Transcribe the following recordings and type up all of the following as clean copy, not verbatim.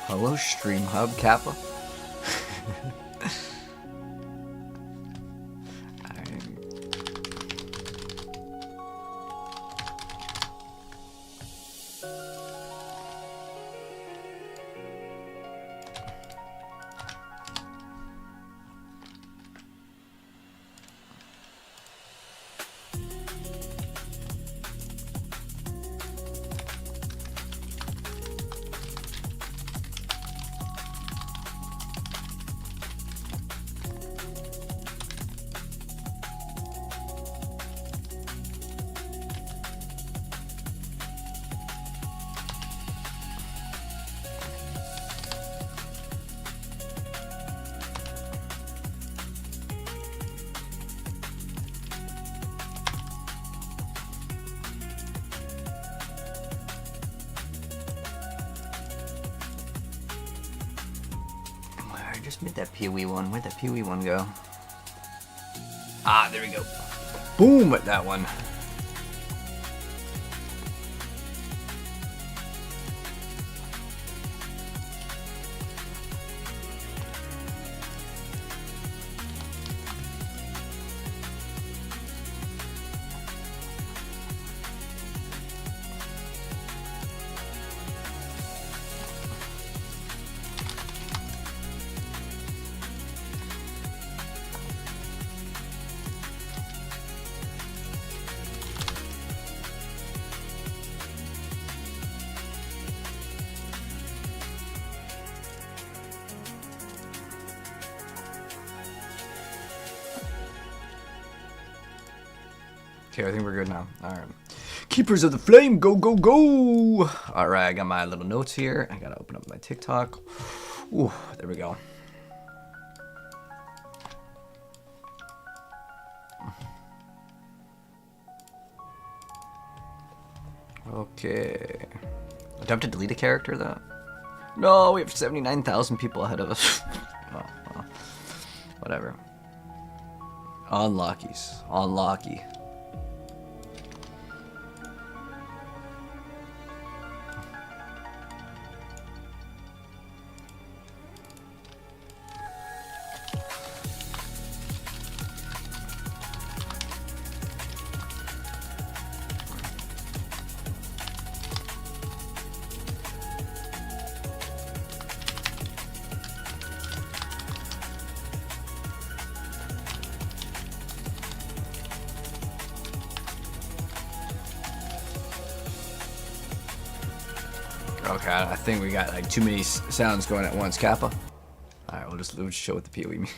Hello, Stream Hub, Kappa. Made that Pee-wee one. Where'd that Pee-wee one go? Ah, there we go. Boom at that one. Okay, I think we're good now. Alright. Keepers of the Flame, go, go, go! Alright, I got my little notes here. I gotta open up my TikTok. Ooh, there we go. Okay. Do I have to delete a character, though? No, we have 79,000 people ahead of us. Oh, well. Whatever. Unlockies. Unlocky. Okay, I think we got like too many sounds going at once, Kappa. Alright, we'll just show what the Pee-wee mean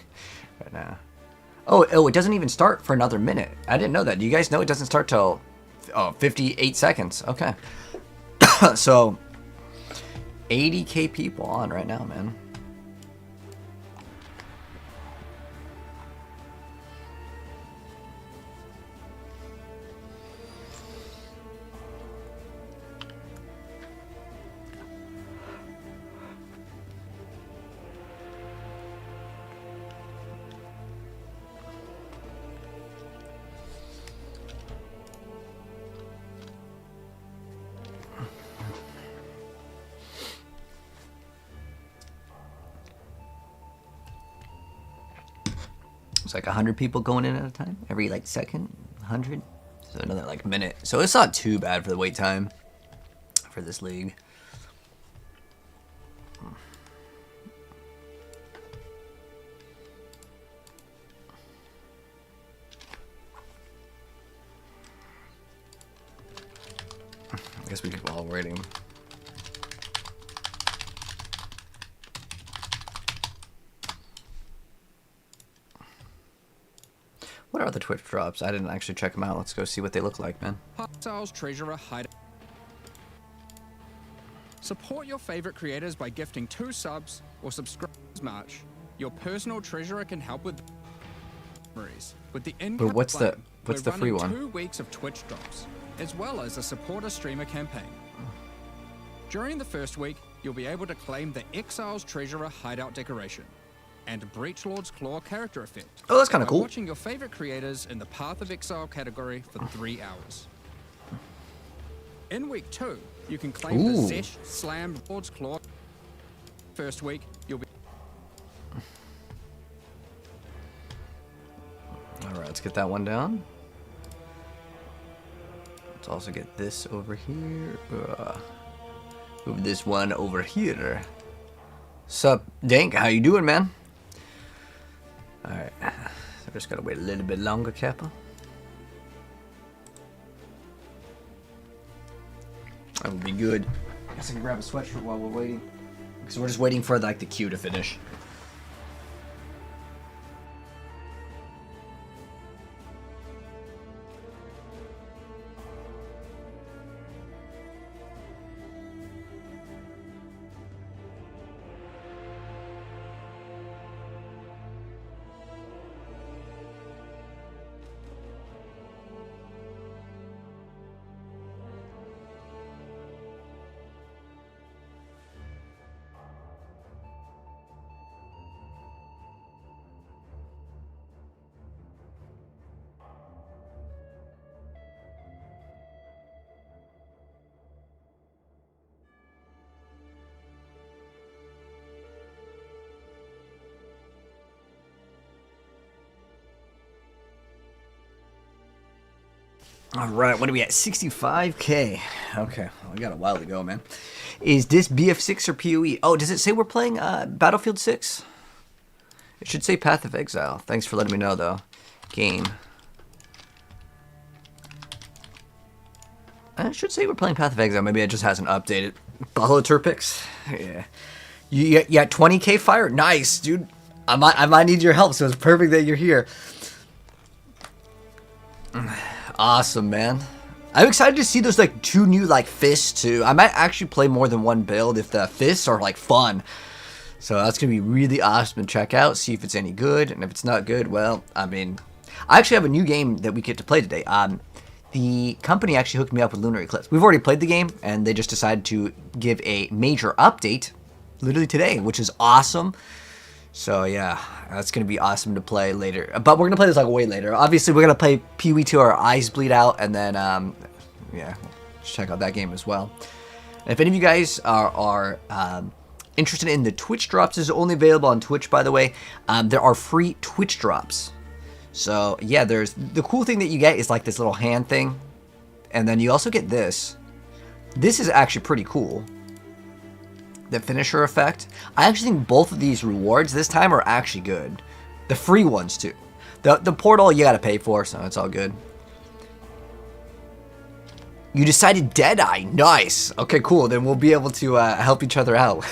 right now. Oh, it doesn't even start for another minute. I didn't know that. Do you guys know it doesn't start till 58 seconds? Okay. So, 80k people on right now, man. It's like 100 people going in at a time every like second, 100. So another like minute. So it's not too bad for the wait time for this league. I guess we keep all waiting. What are the Twitch drops? I didn't actually check them out. Let's go see what they look like, man. Exile's Treasurer Hideout. Support your favorite creators by gifting 2 subs or subscribe to March. Your personal treasurer can help with memories. With the income But what's the free one? 2 weeks of Twitch drops, as well as a supporter streamer campaign. During the first week, you'll be able to claim the Exile's Treasurer Hideout decoration and Breachlord's Claw character effect. Oh, that's kind of cool. Watching your favorite creators in the Path of Exile category for 3 hours. In week 2, you can claim the Zesh Slam Lord's Claw First week, you'll be... Alright, let's get that one down. Let's also get this over here. Move this one over here. Sup, Dank? How you doing, man? Alright. So I just gotta wait a little bit longer, Kappa. That would be good. I guess I can grab a sweatshirt while we're waiting. Because we're just waiting for like the queue to finish. Alright, what are we at? 65k. Okay, well, we got a while to go, man. Is this BF6 or PoE? Oh, does it say we're playing Battlefield 6? It should say Path of Exile. Thanks for letting me know, though. Game. It should say we're playing Path of Exile. Maybe it just hasn't updated. Baholo Turpix? Yeah. You got 20k fire? Nice, dude. I might need your help, so it's perfect that you're here. Awesome, man. I'm excited to see those like 2 new like fists too. I might actually play more than one build if the fists are like fun. So that's gonna be really awesome to check out, see if it's any good, and if it's not good, well, I mean, I actually have a new game that we get to play today. The company actually hooked me up with Lunar Eclipse. We've already played the game, and they just decided to give a major update literally today, which is awesome. So yeah, that's gonna be awesome to play later. But we're gonna play this like way later. Obviously, we're gonna play PoE till our eyes bleed out, and then yeah, check out that game as well. And if any of you guys are interested in the Twitch drops, this is only available on Twitch, by the way. There are free Twitch drops. So yeah, there's the cool thing that you get is like this little hand thing, and then you also get this. This is actually pretty cool. The finisher effect. I actually think both of these rewards this time are actually good. The free ones too. The portal you gotta pay for, so it's all good. You decided Deadeye. Nice. Okay, cool. Then we'll be able to help each other out.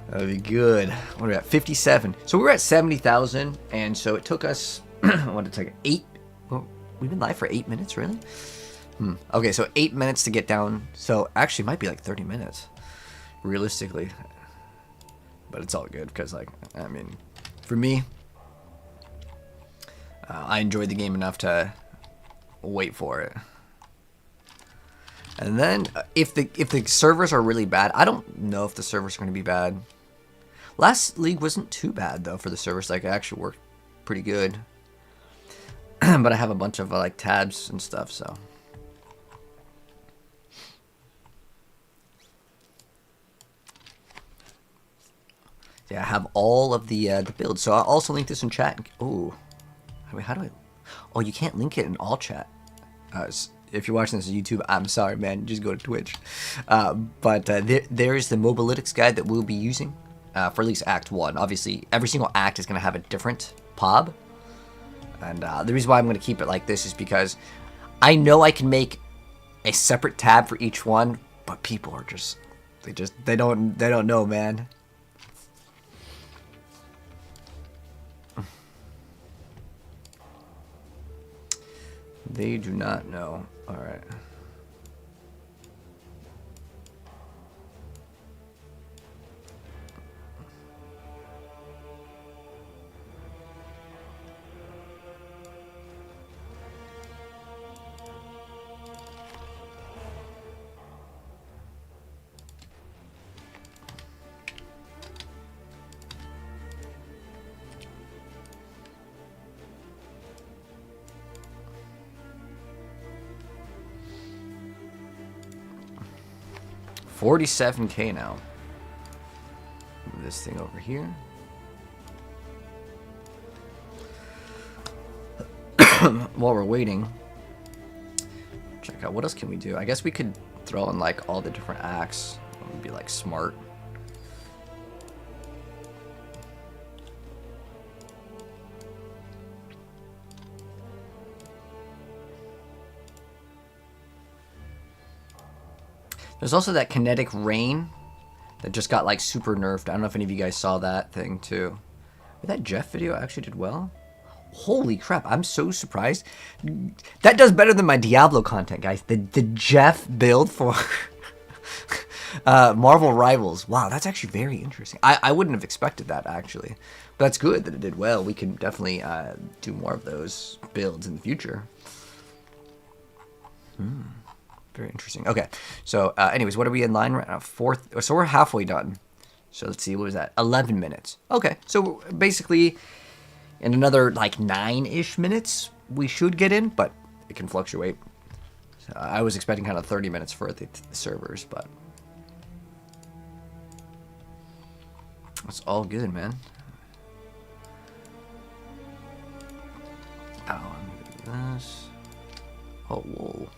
That'd be good. What are we at? 57. So we're at 70,000, and so it took us. What did it take? 8. Well, we've been live for 8 minutes, really. Okay, so 8 minutes to get down. So actually, it might be like 30 minutes, realistically. But it's all good because, like, I mean, for me, I enjoyed the game enough to wait for it. And then if the servers are really bad, I don't know if the servers are going to be bad. Last league wasn't too bad though for the servers. Like, it actually worked pretty good. But I have a bunch of like tabs and stuff, so. Yeah, I have all of the builds. So I'll also link this in chat. Oh, I mean, how do I? Oh, you can't link it in all chat. If you're watching this on YouTube, I'm sorry, man. Just go to Twitch. But there's the Mobalytics guide that we'll be using for at least Act 1. Obviously, every single act is going to have a different POB. And the reason why I'm going to keep it like this is because I know I can make a separate tab for each one, but people are just they don't know, man. They do not know. All right. 47K now. Move this thing over here. While we're waiting, check out what else can we do. I guess we could throw in like all the different acts. It would be like smart. There's also that kinetic rain that just got like super nerfed. I don't know if any of you guys saw that thing too. That Jeff video actually did well. Holy crap, I'm so surprised. That does better than my Diablo content, guys. The Jeff build for Marvel Rivals. Wow, that's actually very interesting. I wouldn't have expected that, actually. But that's good that it did well. We can definitely do more of those builds in the future. Very interesting. Okay, so anyways, what are we in line right now? Fourth. So we're halfway done. So let's see, what was that? 11 minutes. Okay, so basically in another like 9-ish minutes we should get in, but it can fluctuate. So I was expecting kind of 30 minutes for the servers, but it's all good, man. Oh, I'm gonna do this. Oh, whoa.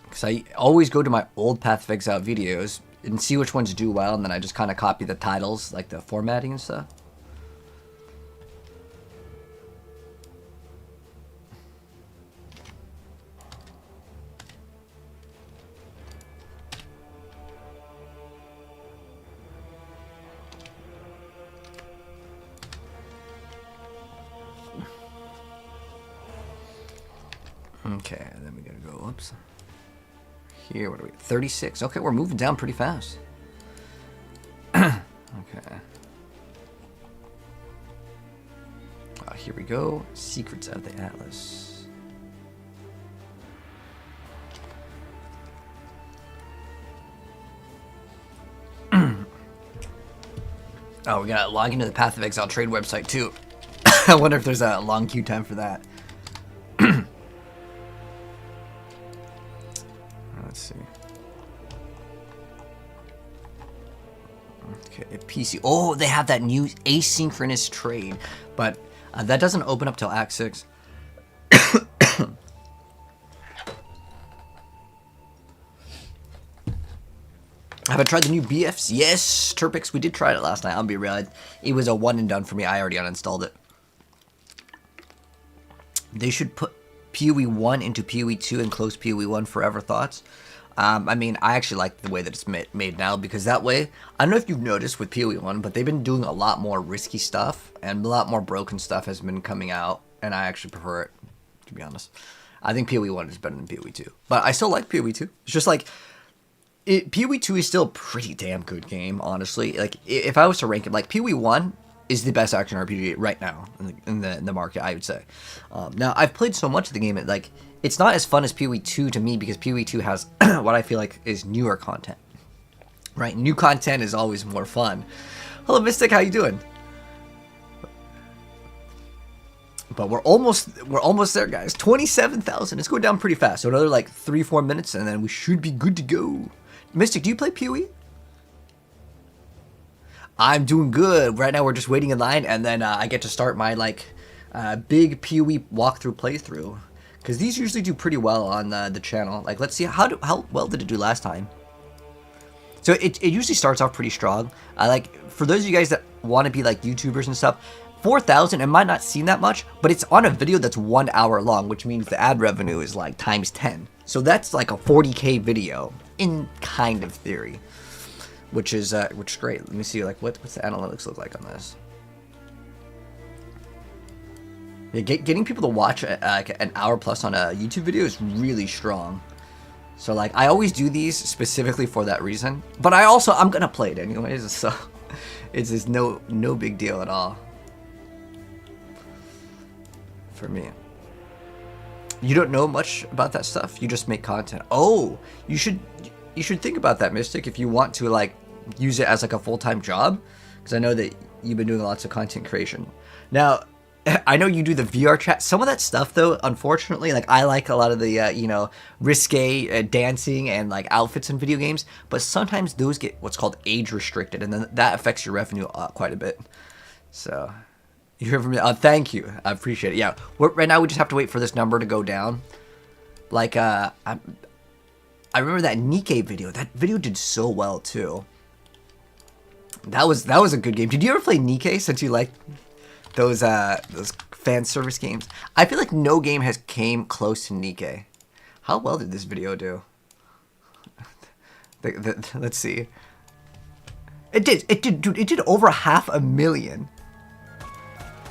Because I always go to my old Path of Exile videos and see which ones do well, and then I just kind of copy the titles, like the formatting and stuff. Okay, and then we gotta go, whoops. Here, what are we, 36? Okay, we're moving down pretty fast. Okay. Here we go. Secrets of the Atlas. Oh, we gotta log into the Path of Exile trade website too. I wonder if there's a long queue time for that. Let's see. Okay, PC. Oh, they have that new asynchronous trade, but that doesn't open up till Act 6. Have I tried the new BFs? Yes, Turpix. We did try it last night. I'll be real. It was a one and done for me. I already uninstalled it. They should put PoE 1 into PoE 2 and close PoE 1 forever. Thoughts? I mean, I actually like the way that it's made now, because that way, I don't know if you've noticed with PoE 1, but they've been doing a lot more risky stuff, and a lot more broken stuff has been coming out, and I actually prefer it, to be honest. I think PoE 1 is better than PoE 2, but I still like PoE 2. It's just like, PoE 2 is still a pretty damn good game, honestly. Like, if I was to rank it, like, PoE 1 is the best action RPG right now in the market, I would say. Now, I've played so much of the game, like, it's not as fun as PoE 2 to me, because PoE 2 has what I feel like is newer content. Right? New content is always more fun. Hello, Mystic, how you doing? But we're almost there, guys. 27,000. It's going down pretty fast. So another like 3-4 minutes, and then we should be good to go. Mystic, do you play PoE? I'm doing good. Right now we're just waiting in line, and then I get to start my like big PoE walkthrough playthrough, because these usually do pretty well on the channel. Like, let's see how well did it do last time. So it usually starts off pretty strong. Like, for those of you guys that want to be like YouTubers and stuff, 4,000, it might not seem that much, but it's on a video that's 1 hour long, which means the ad revenue is like times 10. So that's like a 40K video in kind of theory, which is great. Let me see, like, what's the analytics look like on this? Yeah, getting people to watch like an hour plus on a YouTube video is really strong. So like, I always do these specifically for that reason, but I'm gonna play it anyways, so it's just no big deal at all for me. You don't know much about that stuff. You just make content. Oh, you should think about that, Mystic, if you want to like use it as like a full-time job, because I know that you've been doing lots of content creation. Now, I know you do the VR chat. Some of that stuff, though, unfortunately, like I like a lot of the you know, risque dancing and like outfits in video games, but sometimes those get what's called age restricted, and then that affects your revenue quite a bit. So you hear from me? Thank you, I appreciate it. Yeah, right now we just have to wait for this number to go down. Like I remember that Nikkei video. That video did so well too. That was a good game. Did you ever play Nikkei since you like those fan service games? I feel like no game has came close to Nikkei. How well did this video do? Let's see. It did, dude. It did over 500,000.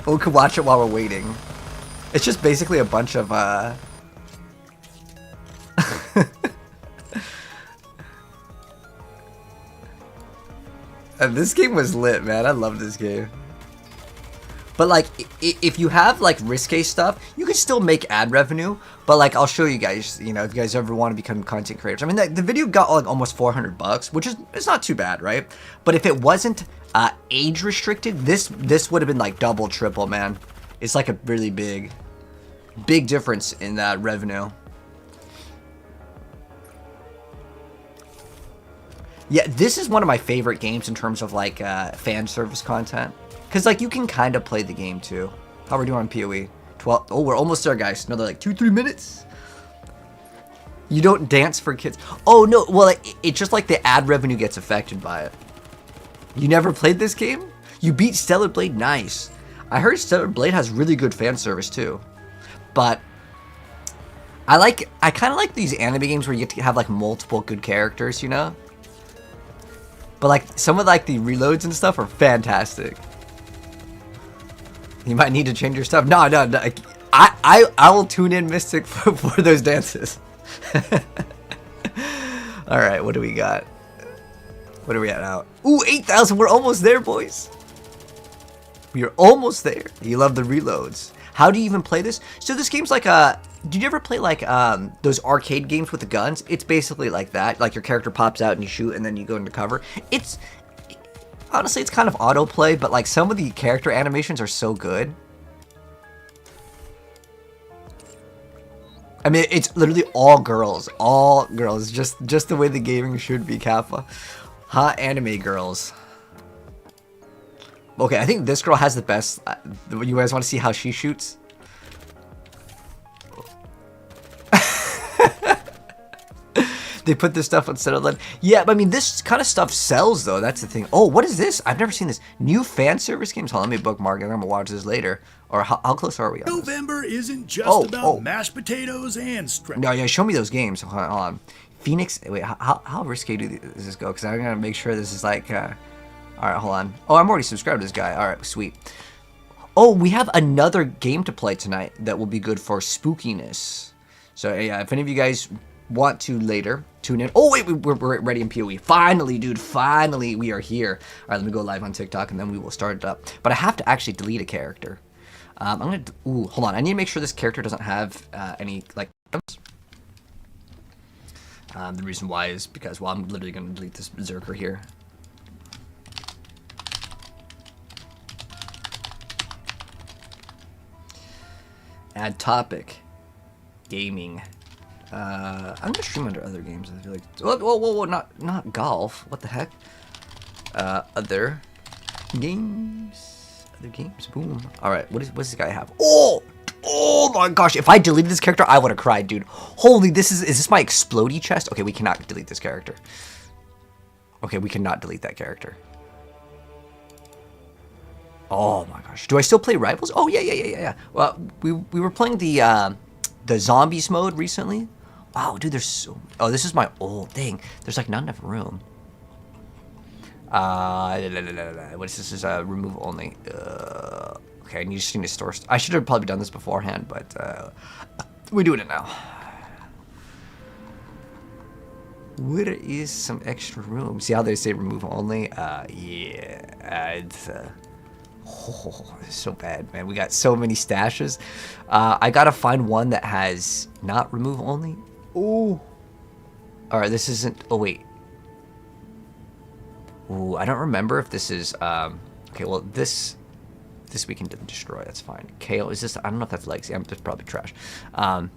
We could watch it while we're waiting. It's just basically a bunch of this game was lit, man. I love this game. But like, if you have like risque stuff, you can still make ad revenue. But like, I'll show you guys. You know, if you guys ever want to become content creators. I mean, the video got like almost $400, which is it's not too bad, right? But if it wasn't age restricted, this would have been like double, triple, man. It's like a really big difference in that revenue. Yeah, this is one of my favorite games in terms of like fan service content. Because like you can kind of play the game too. How are we doing on PoE? 12. Oh, we're almost there, guys. Another like 2-3 minutes. You don't dance for kids. Oh no, well it's just like the ad revenue gets affected by it. You never played this game? You beat Stellar Blade, nice. I heard Stellar Blade has really good fan service too. But I kind of like these anime games where you get to have like multiple good characters, you know? But like some of like the reloads and stuff are fantastic. You might need to change your stuff. No. I will tune in Mystic for those dances. All right, what do we got? What are we at now? Ooh, 8,000. We're almost there, boys. We are almost there. You love the reloads. How do you even play this? So this game's like did you ever play like those arcade games with the guns? It's basically like that. Like your character pops out and you shoot and then you go into cover. Honestly, it's kind of autoplay, but like some of the character animations are so good. I mean, it's literally all girls, just the way the gaming should be, Kappa. Hot anime girls. Okay, I think this girl has the best. You guys want to see how she shoots? They put this stuff instead of lead. Yeah, but I mean, this kind of stuff sells, though. That's the thing. Oh, what is this? I've never seen this. New fan service games. Hold on, let me bookmark it. I'm going to watch this later. Or how close are we on November this? Isn't just about mashed potatoes and strip. No, yeah, show me those games. Hold on. Phoenix. Wait, how risque does this go? Because I'm going to make sure this is like... all right, hold on. Oh, I'm already subscribed to this guy. All right, sweet. Oh, we have another game to play tonight that will be good for spookiness. So, yeah, if any of you guys want to later tune in. Oh, wait, we're ready in PoE. Finally, dude, finally we are here. All right, let me go live on TikTok, and then we will start it up. But I have to actually delete a character. I'm going to... Ooh, hold on. I need to make sure this character doesn't have any, like... the reason why is because, well, I'm literally going to delete this Berserker here. Add topic. Gaming. I'm gonna stream under other games. I feel like. Whoa, not golf. What the heck? Other games. Other games. Boom. All right. What does this guy have? Oh my gosh! If I deleted this character, I would have cried, dude. Holy, is this my explodey chest? Okay, we cannot delete this character. Okay, we cannot delete that character. Oh my gosh. Do I still play Rivals? Oh yeah. Well, we were playing the zombies mode recently. Wow, dude, there's so... Oh, this is my old thing. There's like not enough room. What is this? This is remove only. Okay, you just need to store... I should have probably done this beforehand, but we're doing it now. Where is some extra room? See how they say remove only? Yeah, it's... Oh, this is so bad, man. We got so many stashes. I gotta find one that has not remove only. Oh. Alright, this isn't... Oh, wait. Ooh, I don't remember if this is... Okay, well, this... This we can destroy. That's fine. Kale, is this? I don't know if that's legs. Yeah, that's probably trash. Dang,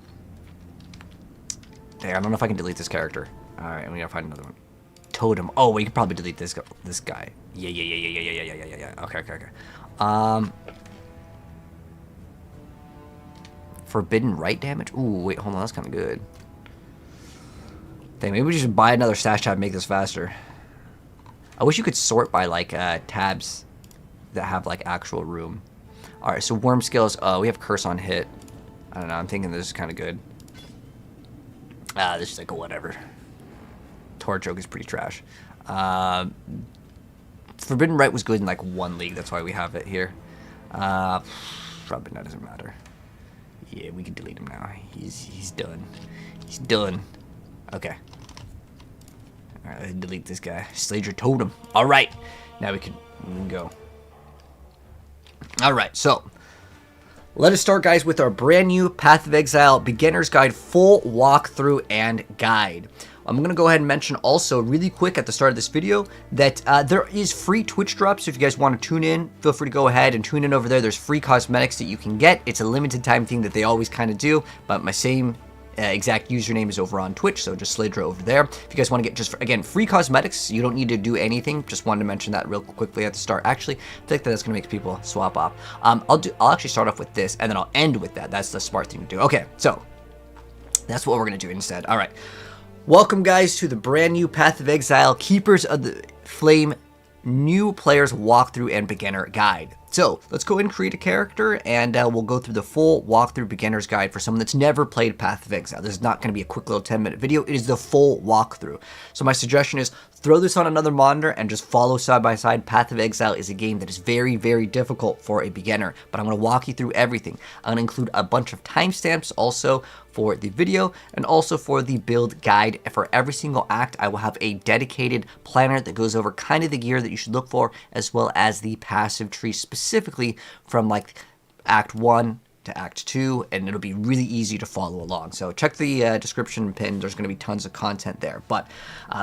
I don't know if I can delete this character. All right, we gotta find another one. Totem. Oh, we could probably delete this guy. Yeah. Okay. Forbidden right damage. Ooh, wait, hold on. That's kind of good. Dang, maybe we should buy another stash tab and make this faster. I wish you could sort by like tabs that have like actual room. All right, so worm skills. We have curse on hit. I don't know. I'm thinking this is kind of good. This is like a whatever. Tor joke is pretty trash. Forbidden right was good in like 1 league. That's why we have it here. Probably that doesn't matter. Yeah, we can delete him now. He's done. He's done. Okay. All right, let's delete this guy. Slayed your totem. All right. Now we can go. All right, so let us start, guys, with our brand new Path of Exile Beginner's Guide full walkthrough and guide. I'm going to go ahead and mention also really quick at the start of this video that there is free Twitch drops. So if you guys want to tune in, feel free to go ahead and tune in over there. There's free cosmetics that you can get. It's a limited time thing that they always kind of do, but my same exact username is over on Twitch, so just Slaydra over there. If you guys want to get just, again, free cosmetics, you don't need to do anything. Just wanted to mention that real quickly at the start. Actually, I think that's going to make people swap off. I'll actually start off with this, and then I'll end with that. That's the smart thing to do. Okay, so that's what we're going to do instead. All right. Welcome, guys, to the brand new Path of Exile Keepers of the Flame new players walkthrough and beginner guide. So let's go ahead and create a character, and we'll go through the full walkthrough beginner's guide for someone that's never played Path of Exile. This is not going to be a quick little 10-minute video. It is the full walkthrough. So my suggestion is throw this on another monitor and just follow side by side. Path of Exile is a game that is very, very difficult for a beginner, but I'm going to walk you through everything. I'm going to include a bunch of timestamps also for the video and also for the build guide. For every single act, I will have a dedicated planner that goes over kind of the gear that you should look for, as well as the passive tree specifically from like Act 1 to Act 2, and it'll be really easy to follow along. So check the description pin. There's going to be tons of content there. But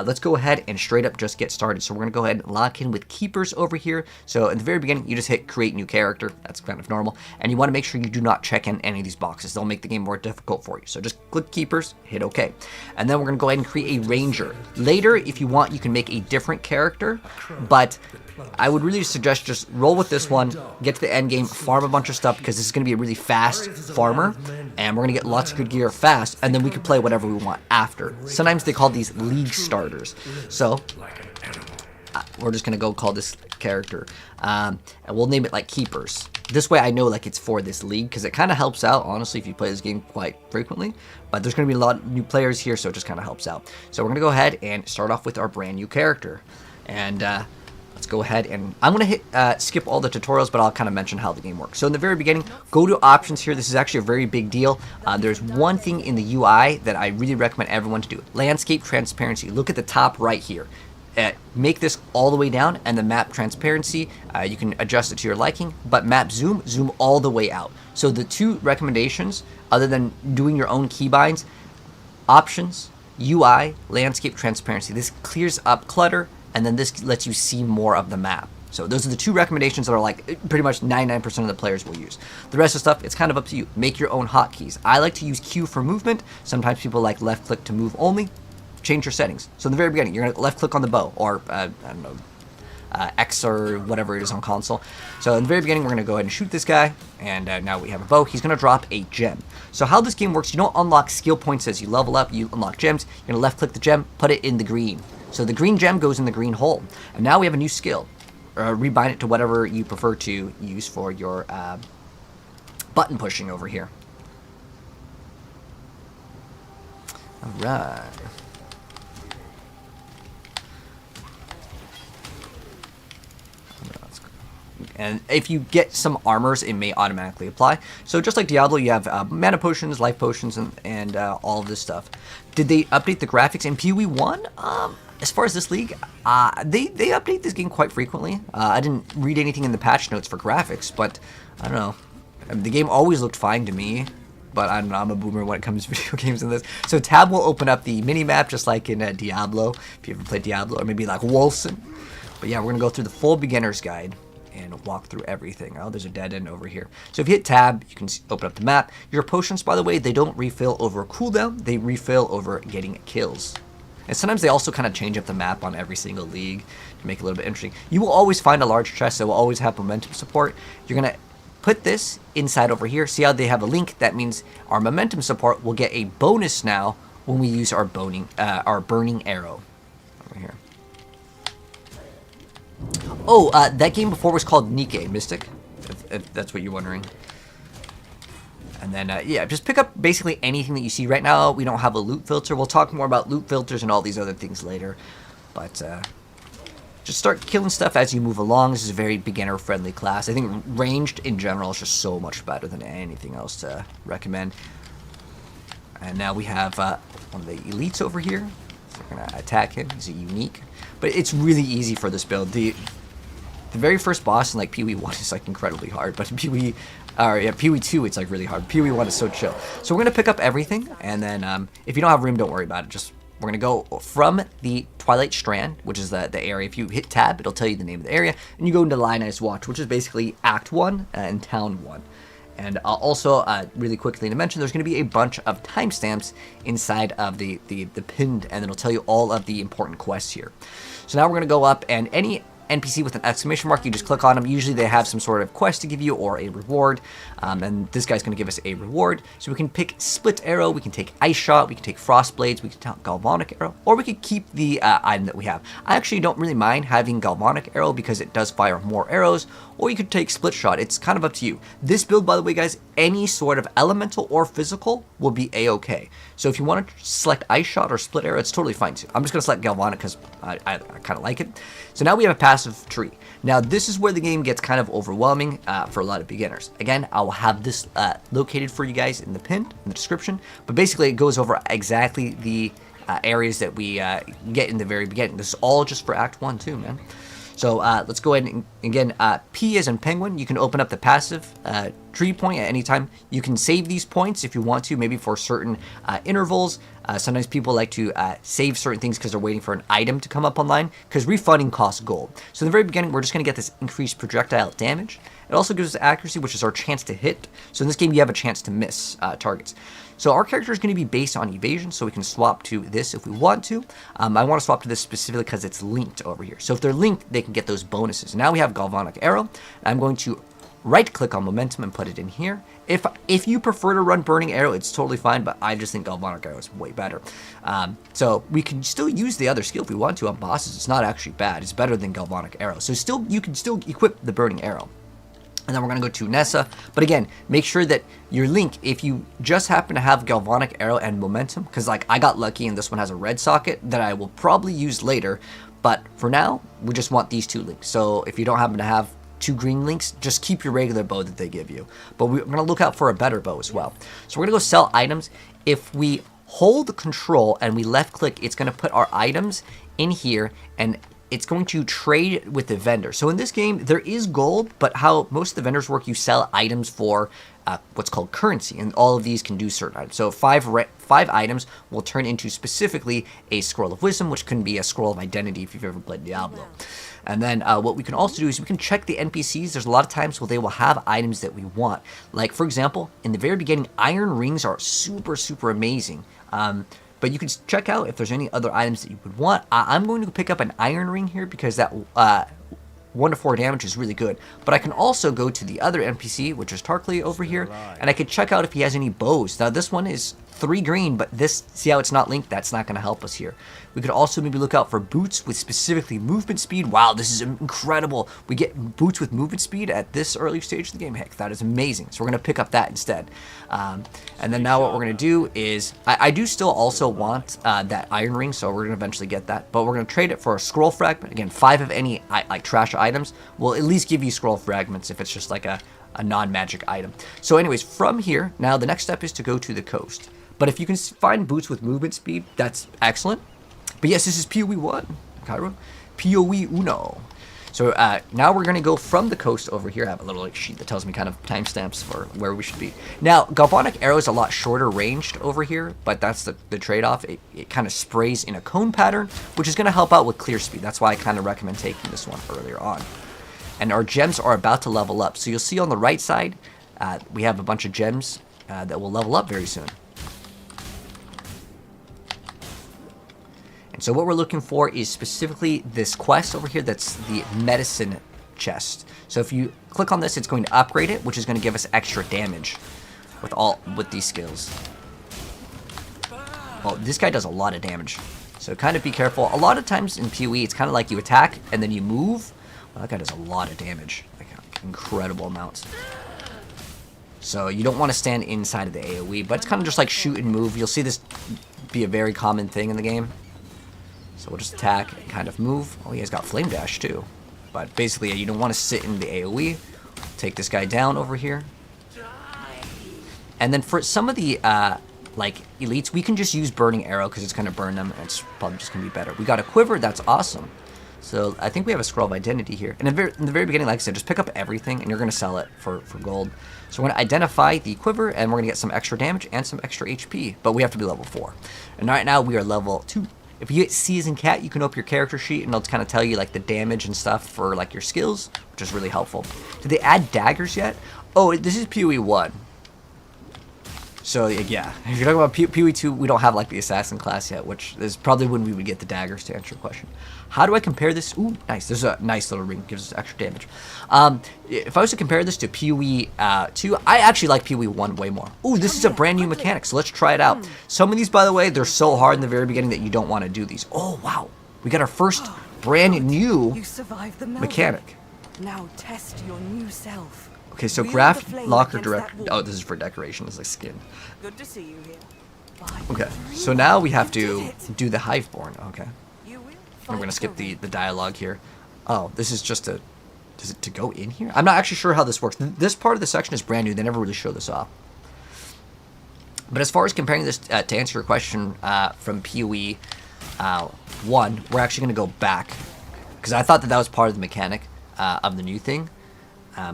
let's go ahead and straight up just get started. So we're going to go ahead and lock in with Keepers over here. So at the very beginning, you just hit Create New Character. That's kind of normal. And you want to make sure you do not check in any of these boxes. They'll make the game more difficult for you. So just click Keepers, hit OK. And then we're going to go ahead and create a Ranger. Later, if you want, you can make a different character. But I would really suggest just roll with this one, get to the end game, farm a bunch of stuff, because this is going to be a really fast farmer, and we're going to get lots of good gear fast, and then we can play whatever we want after. Sometimes they call these league starters. So we're just going to go call this character, and we'll name it like Keepers. This way I know like it's for this league, because it kind of helps out, honestly, if you play this game quite frequently. But there's going to be a lot of new players here, so it just kind of helps out. So we're going to go ahead and start off with our brand new character. And let's go ahead and I'm going to hit skip all the tutorials, but I'll kind of mention how the game works. So in the very beginning, go to options here. This is actually a very big deal. There's one thing in the UI that I really recommend everyone to do. Landscape transparency. Look at the top right here. Make this all the way down, and the map transparency, you can adjust it to your liking, but map zoom all the way out. So the two recommendations, other than doing your own keybinds, options, UI, landscape transparency. This clears up clutter, and then this lets you see more of the map. So those are the two recommendations that are like pretty much 99% of the players will use. The rest of the stuff, it's kind of up to you. Make your own hotkeys. I like to use Q for movement. Sometimes people like left click to move only. Change your settings. So in the very beginning, you're going to left click on the bow, or I don't know, X or whatever it is on console. So in the very beginning, we're going to go ahead and shoot this guy, and now we have a bow. He's going to drop a gem. So how this game works, you don't unlock skill points as you level up. You unlock gems. You're going to left click the gem, put it in the green. So the green gem goes in the green hole. And now we have a new skill. Rebind it to whatever you prefer to use for your button pushing over here. All right. And if you get some armors, it may automatically apply. So just like Diablo, you have mana potions, life potions, and all of this stuff. Did they update the graphics in PoE 1? As far as this league, they update this game quite frequently. I didn't read anything in the patch notes for graphics, but I don't know. I mean, the game always looked fine to me, but I don't know, I'm a boomer when it comes to video games and this. So tab will open up the mini-map just like in Diablo, if you ever played Diablo, or maybe like Wolfson. But yeah, we're going to go through the full beginner's guide. and walk through everything. Oh, there's a dead end over here. So if you hit tab, you can open up the map. Your potions, by the way, they don't refill over cooldown. They refill over getting kills. And sometimes they also kind of change up the map on every single league to make it a little bit interesting. You will always find a large chest that will always have momentum support. You're going to put this inside over here. See how they have a link? That means our momentum support will get a bonus now when we use our burning arrow over here. Oh, that game before was called Nike Mystic, if that's what you're wondering. And then, yeah, just pick up basically anything that you see. Right now, we don't have a loot filter. We'll talk more about loot filters and all these other things later. But just start killing stuff as you move along. This is a very beginner-friendly class. I think ranged in general is just so much better than anything else to recommend. And now we have one of the elites over here. So we're going to attack him. He's a unique. But it's really easy for this build. The very first boss in like PoE 1 is like incredibly hard, but in PoE 2 it's like really hard. PoE 1 is so chill. So we're gonna pick up everything, and then if you don't have room, don't worry about it. We're gonna go from the Twilight Strand, which is the area. If you hit tab, it'll tell you the name of the area, and you go into Lioness Watch, which is basically Act 1 and Town 1. And also, really quickly to mention, there's going to be a bunch of timestamps inside of the pinned, and it'll tell you all of the important quests here. So now we're going to go up, and any NPC with an exclamation mark, you just click on them. Usually they have some sort of quest to give you or a reward, and this guy's going to give us a reward. So we can pick Split Arrow, we can take Ice Shot, we can take Frost Blades, we can take Galvanic Arrow, or we could keep the item that we have. I actually don't really mind having Galvanic Arrow because it does fire more arrows, or you could take Split Shot. It's kind of up to you. This build, by the way, guys, any sort of elemental or physical will be a-okay. So if you want to select Ice Shot or Split Arrow, it's totally fine too. I'm just going to select Galvanic because I kind of like it. So now we have a passive tree. Now this is where the game gets kind of overwhelming for a lot of beginners. Again, I will have this located for you guys in the pin, in the description. But basically it goes over exactly the areas that we get in the very beginning. This is all just for Act 1 too, man. So let's go ahead and, again, P as in penguin. You can open up the passive tree point at any time. You can save these points if you want to, maybe for certain intervals. Sometimes people like to save certain things because they're waiting for an item to come up online, because refunding costs gold. So in the very beginning, we're just going to get this increased projectile damage. It also gives us accuracy, which is our chance to hit. So in this game, you have a chance to miss targets. So our character is going to be based on evasion, so we can swap to this if we want to. I want to swap to this specifically because it's linked over here. So if they're linked, they can get those bonuses. Now we have Galvanic Arrow. I'm going to right-click on Momentum and put it in here. If you prefer to run Burning Arrow, it's totally fine, but I just think Galvanic Arrow is way better. So we can still use the other skill if we want to on bosses. It's not actually bad. It's better than Galvanic Arrow. So you can still equip the Burning Arrow. And then we're going to go to Nessa. But again, make sure that your link, if you just happen to have Galvanic Arrow and Momentum, because like I got lucky and this one has a red socket that I will probably use later. But for now, we just want these two links. So if you don't happen to have two green links, just keep your regular bow that they give you. But we're going to look out for a better bow as well. So we're going to go sell items. If we hold control and we left click, it's going to put our items in here, and it's going to trade with the vendor. So in this game, there is gold, but how most of the vendors work, you sell items for what's called currency, and all of these can do certain items. So five items will turn into specifically a Scroll of Wisdom, which can be a Scroll of Identity if you've ever played Diablo. And then what we can also do is we can check the NPCs. There's a lot of times where they will have items that we want. Like, for example, in the very beginning, iron rings are super, super amazing. But you can check out if there's any other items that you would want. I'm going to pick up an iron ring here because that 1 to 4 damage is really good. But I can also go to the other NPC, which is Tarkley over here, and I could check out if he has any bows. Now this one is 3 green, but this, see how it's not linked? That's not going to help us here. We could also maybe look out for boots with specifically movement speed. Wow, this is incredible. We get boots with movement speed at this early stage of the game. Heck, that is amazing. So we're going to pick up that instead. And then now what we're going to do is, I do still also want that iron ring, so we're going to eventually get that. But we're going to trade it for a scroll fragment. Again, 5 of any like trash items will at least give you scroll fragments if it's just like a non-magic item. So anyways, from here, now the next step is to go to the coast. But if you can find boots with movement speed, that's excellent. But yes, this is PoE 1, Cairo. PoE 1. So now we're going to go from the coast over here. I have a little like sheet that tells me kind of timestamps for where we should be. Now, Galvanic Arrow is a lot shorter ranged over here, but that's the trade-off. It kind of sprays in a cone pattern, which is going to help out with clear speed. That's why I kind of recommend taking this one earlier on. and our gems are about to level up. So you'll see on the right side, we have a bunch of gems that will level up very soon. And so what we're looking for is specifically this quest over here that's the medicine chest. So if you click on this, it's going to upgrade it, which is going to give us extra damage with these skills. Well, this guy does a lot of damage, so kind of be careful. A lot of times in PoE, it's kind of like you attack and then you move. Well, that guy does a lot of damage, like incredible amounts. So you don't want to stand inside of the AoE, but it's kind of just like shoot and move. You'll see this be a very common thing in the game. So we'll just attack and kind of move. Oh, he has got flame dash too. But basically, yeah, you don't want to sit in the AoE. Take this guy down over here. And then for some of the like elites, we can just use burning arrow because it's going to burn them, and it's probably just going to be better. We got a quiver, that's awesome. So I think we have a scroll of identity here. And in the very beginning, like I said, just pick up everything and you're going to sell it for gold. So we're going to identify the quiver and we're going to get some extra damage and some extra HP. But we have to be level 4. And right now we are level 2. If you get Seasoned Cat, you can open your character sheet and it'll kind of tell you like the damage and stuff for like your skills, which is really helpful. Did they add daggers yet? Oh, this is PoE 1. So yeah, if you're talking about PoE 2, we don't have like the assassin class yet, which is probably when we would get the daggers, to answer your question. How do I compare this? Ooh, nice. There's a nice little ring, gives us extra damage. If I was to compare this to PoE 2, I actually like PoE 1 way more. Ooh, this is a brand new mechanic, so let's try it out. Some of these, by the way, they're so hard in the very beginning that you don't want to do these. Oh wow, we got our first brand new mechanic. Now test your new self. Okay, so craft locker direct. Oh, this is for decoration. It's like skin. Good to see you here. Okay, so now we have to do the Hiveborn. Okay, we're gonna skip the dialogue here. Oh, this is just a. Does it to go in here? I'm not actually sure how this works. This part of the section is brand new. They never really show this off. But as far as comparing this to answer your question from PoE 1, we're actually gonna go back because I thought that was part of the mechanic of the new thing.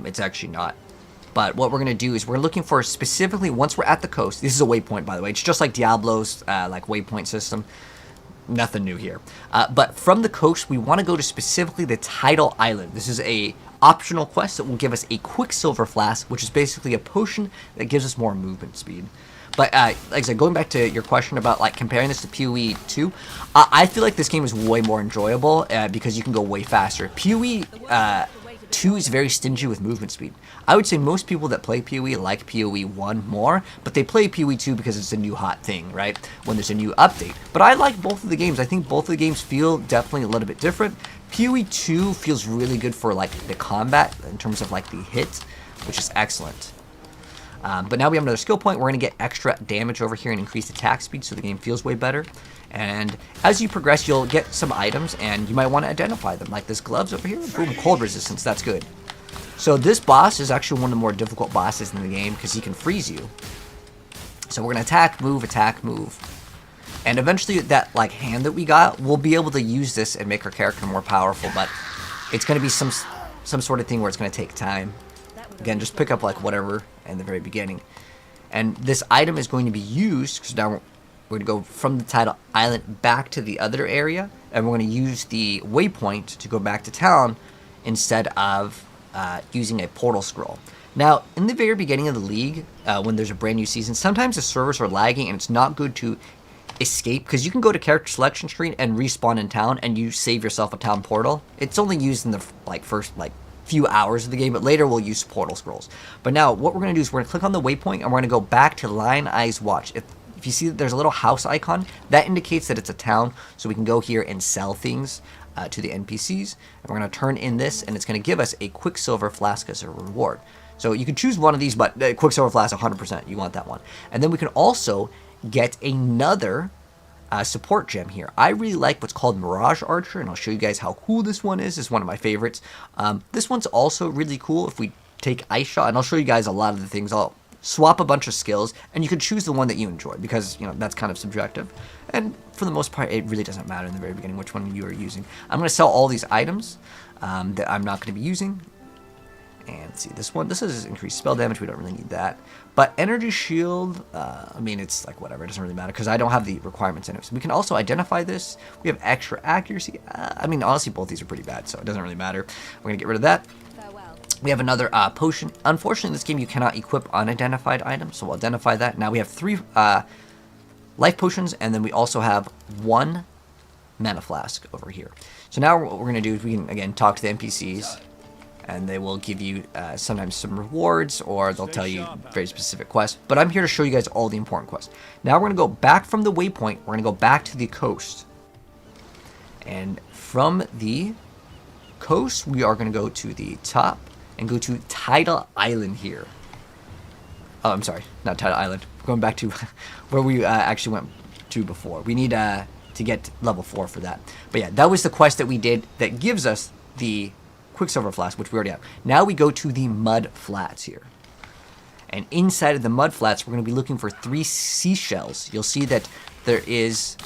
It's actually not. But what we're going to do is we're looking for specifically, once we're at the coast, this is a waypoint, by the way. It's just like Diablo's like waypoint system. Nothing new here. But from the coast, we want to go to specifically the Tidal Island. This is a optional quest that will give us a Quicksilver Flask, which is basically a potion that gives us more movement speed. But like I said, going back to your question about like comparing this to PoE 2, I feel like this game is way more enjoyable because you can go way faster. PoE 2 is very stingy with movement speed. I would say most people that play PoE like PoE 1 more, but they play PoE 2 because it's a new hot thing, right? When there's a new update. But I like both of the games. I think both of the games feel definitely a little bit different. PoE 2 feels really good for like the combat in terms of like the hit, which is excellent. But now we have another skill point. We're going to get extra damage over here and increased attack speed, so the game feels way better. And as you progress, you'll get some items, and you might want to identify them, like this gloves over here. Boom, cold resistance, that's good. So this boss is actually one of the more difficult bosses in the game, because he can freeze you. So we're going to attack, move. And eventually that like hand that we got, we'll be able to use this and make our character more powerful, but it's going to be some sort of thing where it's going to take time. Again, just pick up like whatever in the very beginning. And this item is going to be used, because now we're going to go from the Tidal Island back to the other area, and we're going to use the waypoint to go back to town instead of using a portal scroll. Now, in the very beginning of the league, when there's a brand new season, sometimes the servers are lagging and it's not good to escape, because you can go to character selection screen and respawn in town and you save yourself a town portal. It's only used in the first few hours of the game, but later we'll use portal scrolls. But now what we're going to do is we're going to click on the waypoint and we're going to go back to Lion Eyes Watch. If you see that there's a little house icon, that indicates that it's a town, so we can go here and sell things to the NPCs. And we're going to turn in this, and it's going to give us a Quicksilver Flask as a reward. So you can choose one of these, but Quicksilver Flask 100%, you want that one. And then we can also get another support gem here. I really like what's called Mirage Archer, and I'll show you guys how cool this one is. It's one of my favorites. This one's also really cool if we take Ice Shot, and I'll show you guys a lot of the things. I'll swap a bunch of skills, and you can choose the one that you enjoy, because that's kind of subjective, and for the most part it really doesn't matter in the very beginning which one you are using. I'm going to sell all these items that I'm not going to be using, And let's see, this one, this is increased spell damage. We don't really need that. But energy shield, I mean, it's like whatever. It doesn't really matter because I don't have the requirements in it. So we can also identify this. We have extra accuracy. I mean, honestly, both these are pretty bad, so it doesn't really matter. We're going to get rid of that. We have another potion. Unfortunately, in this game, you cannot equip unidentified items, so we'll identify that. Now we have 3 life potions, and then we also have 1 mana flask over here. So now what we're going to do is we can, again, talk to the NPCs. And they will give you sometimes some rewards, or they'll tell you very specific quests. But I'm here to show you guys all the important quests. Now we're going to go back from the waypoint. We're going to go back to the coast. And from the coast, we are going to go to the top and go to Tidal Island here. Oh, I'm sorry. Not Tidal Island. We're going back to where we actually went to before. We need to get level 4 for that. But yeah, that was the quest that we did that gives us the Quicksilver Flask, which we already have. Now we go to the Mud Flats here. And inside of the Mud Flats, we're going to be looking for 3 seashells. You'll see that there is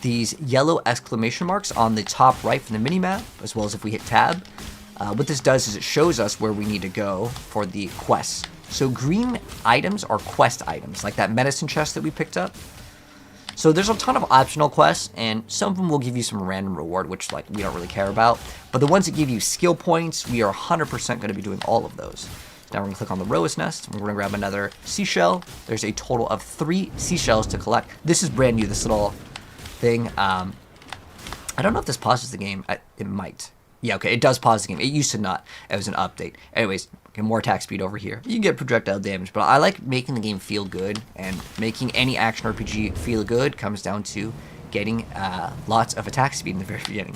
these yellow exclamation marks on the top right from the minimap, as well as if we hit tab. What this does is it shows us where we need to go for the quests. So green items are quest items, like that medicine chest that we picked up. So there's a ton of optional quests, and some of them will give you some random reward, which like we don't really care about. But the ones that give you skill points, we are 100% going to be doing all of those. Now we're going to click on the Rose Nest, and we're going to grab another seashell. There's a total of 3 seashells to collect. This is brand new, this little thing. I don't know if this pauses the game. It might. Yeah, okay, it does pause the game. It used to not. It was an update. Anyways, get more attack speed over here. You can get projectile damage, but I like making the game feel good, and making any action RPG feel good comes down to getting lots of attack speed in the very beginning.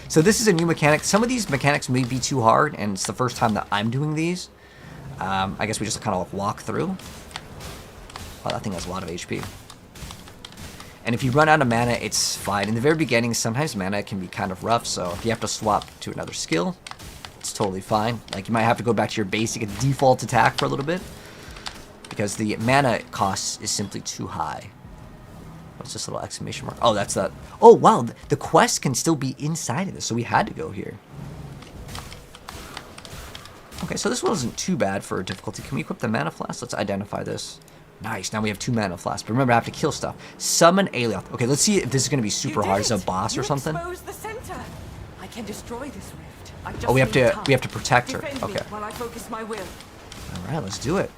So this is a new mechanic. Some of these mechanics may be too hard, and it's the first time that I'm doing these. I guess we just kind of walk through. Wow, that thing has a lot of HP. And if you run out of mana, it's fine. In the very beginning, sometimes mana can be kind of rough, so if you have to swap to another skill, it's totally fine. Like, you might have to go back to your basic default attack for a little bit, because the mana cost is simply too high. What's this little exclamation mark? Oh, that's that. Oh, wow, the quest can still be inside of this, so we had to go here. Okay, so this one isn't too bad for difficulty. Can we equip the mana flask? Let's identify this. Nice, now we have 2 mana flasks. But remember, I have to kill stuff. Summon Alioth. Okay, let's see if this is going to be super hard as a boss or something. The center. I can destroy this rift. I just Oh, we have to protect her. Defend Okay. me while I focus my will. All right, let's do it.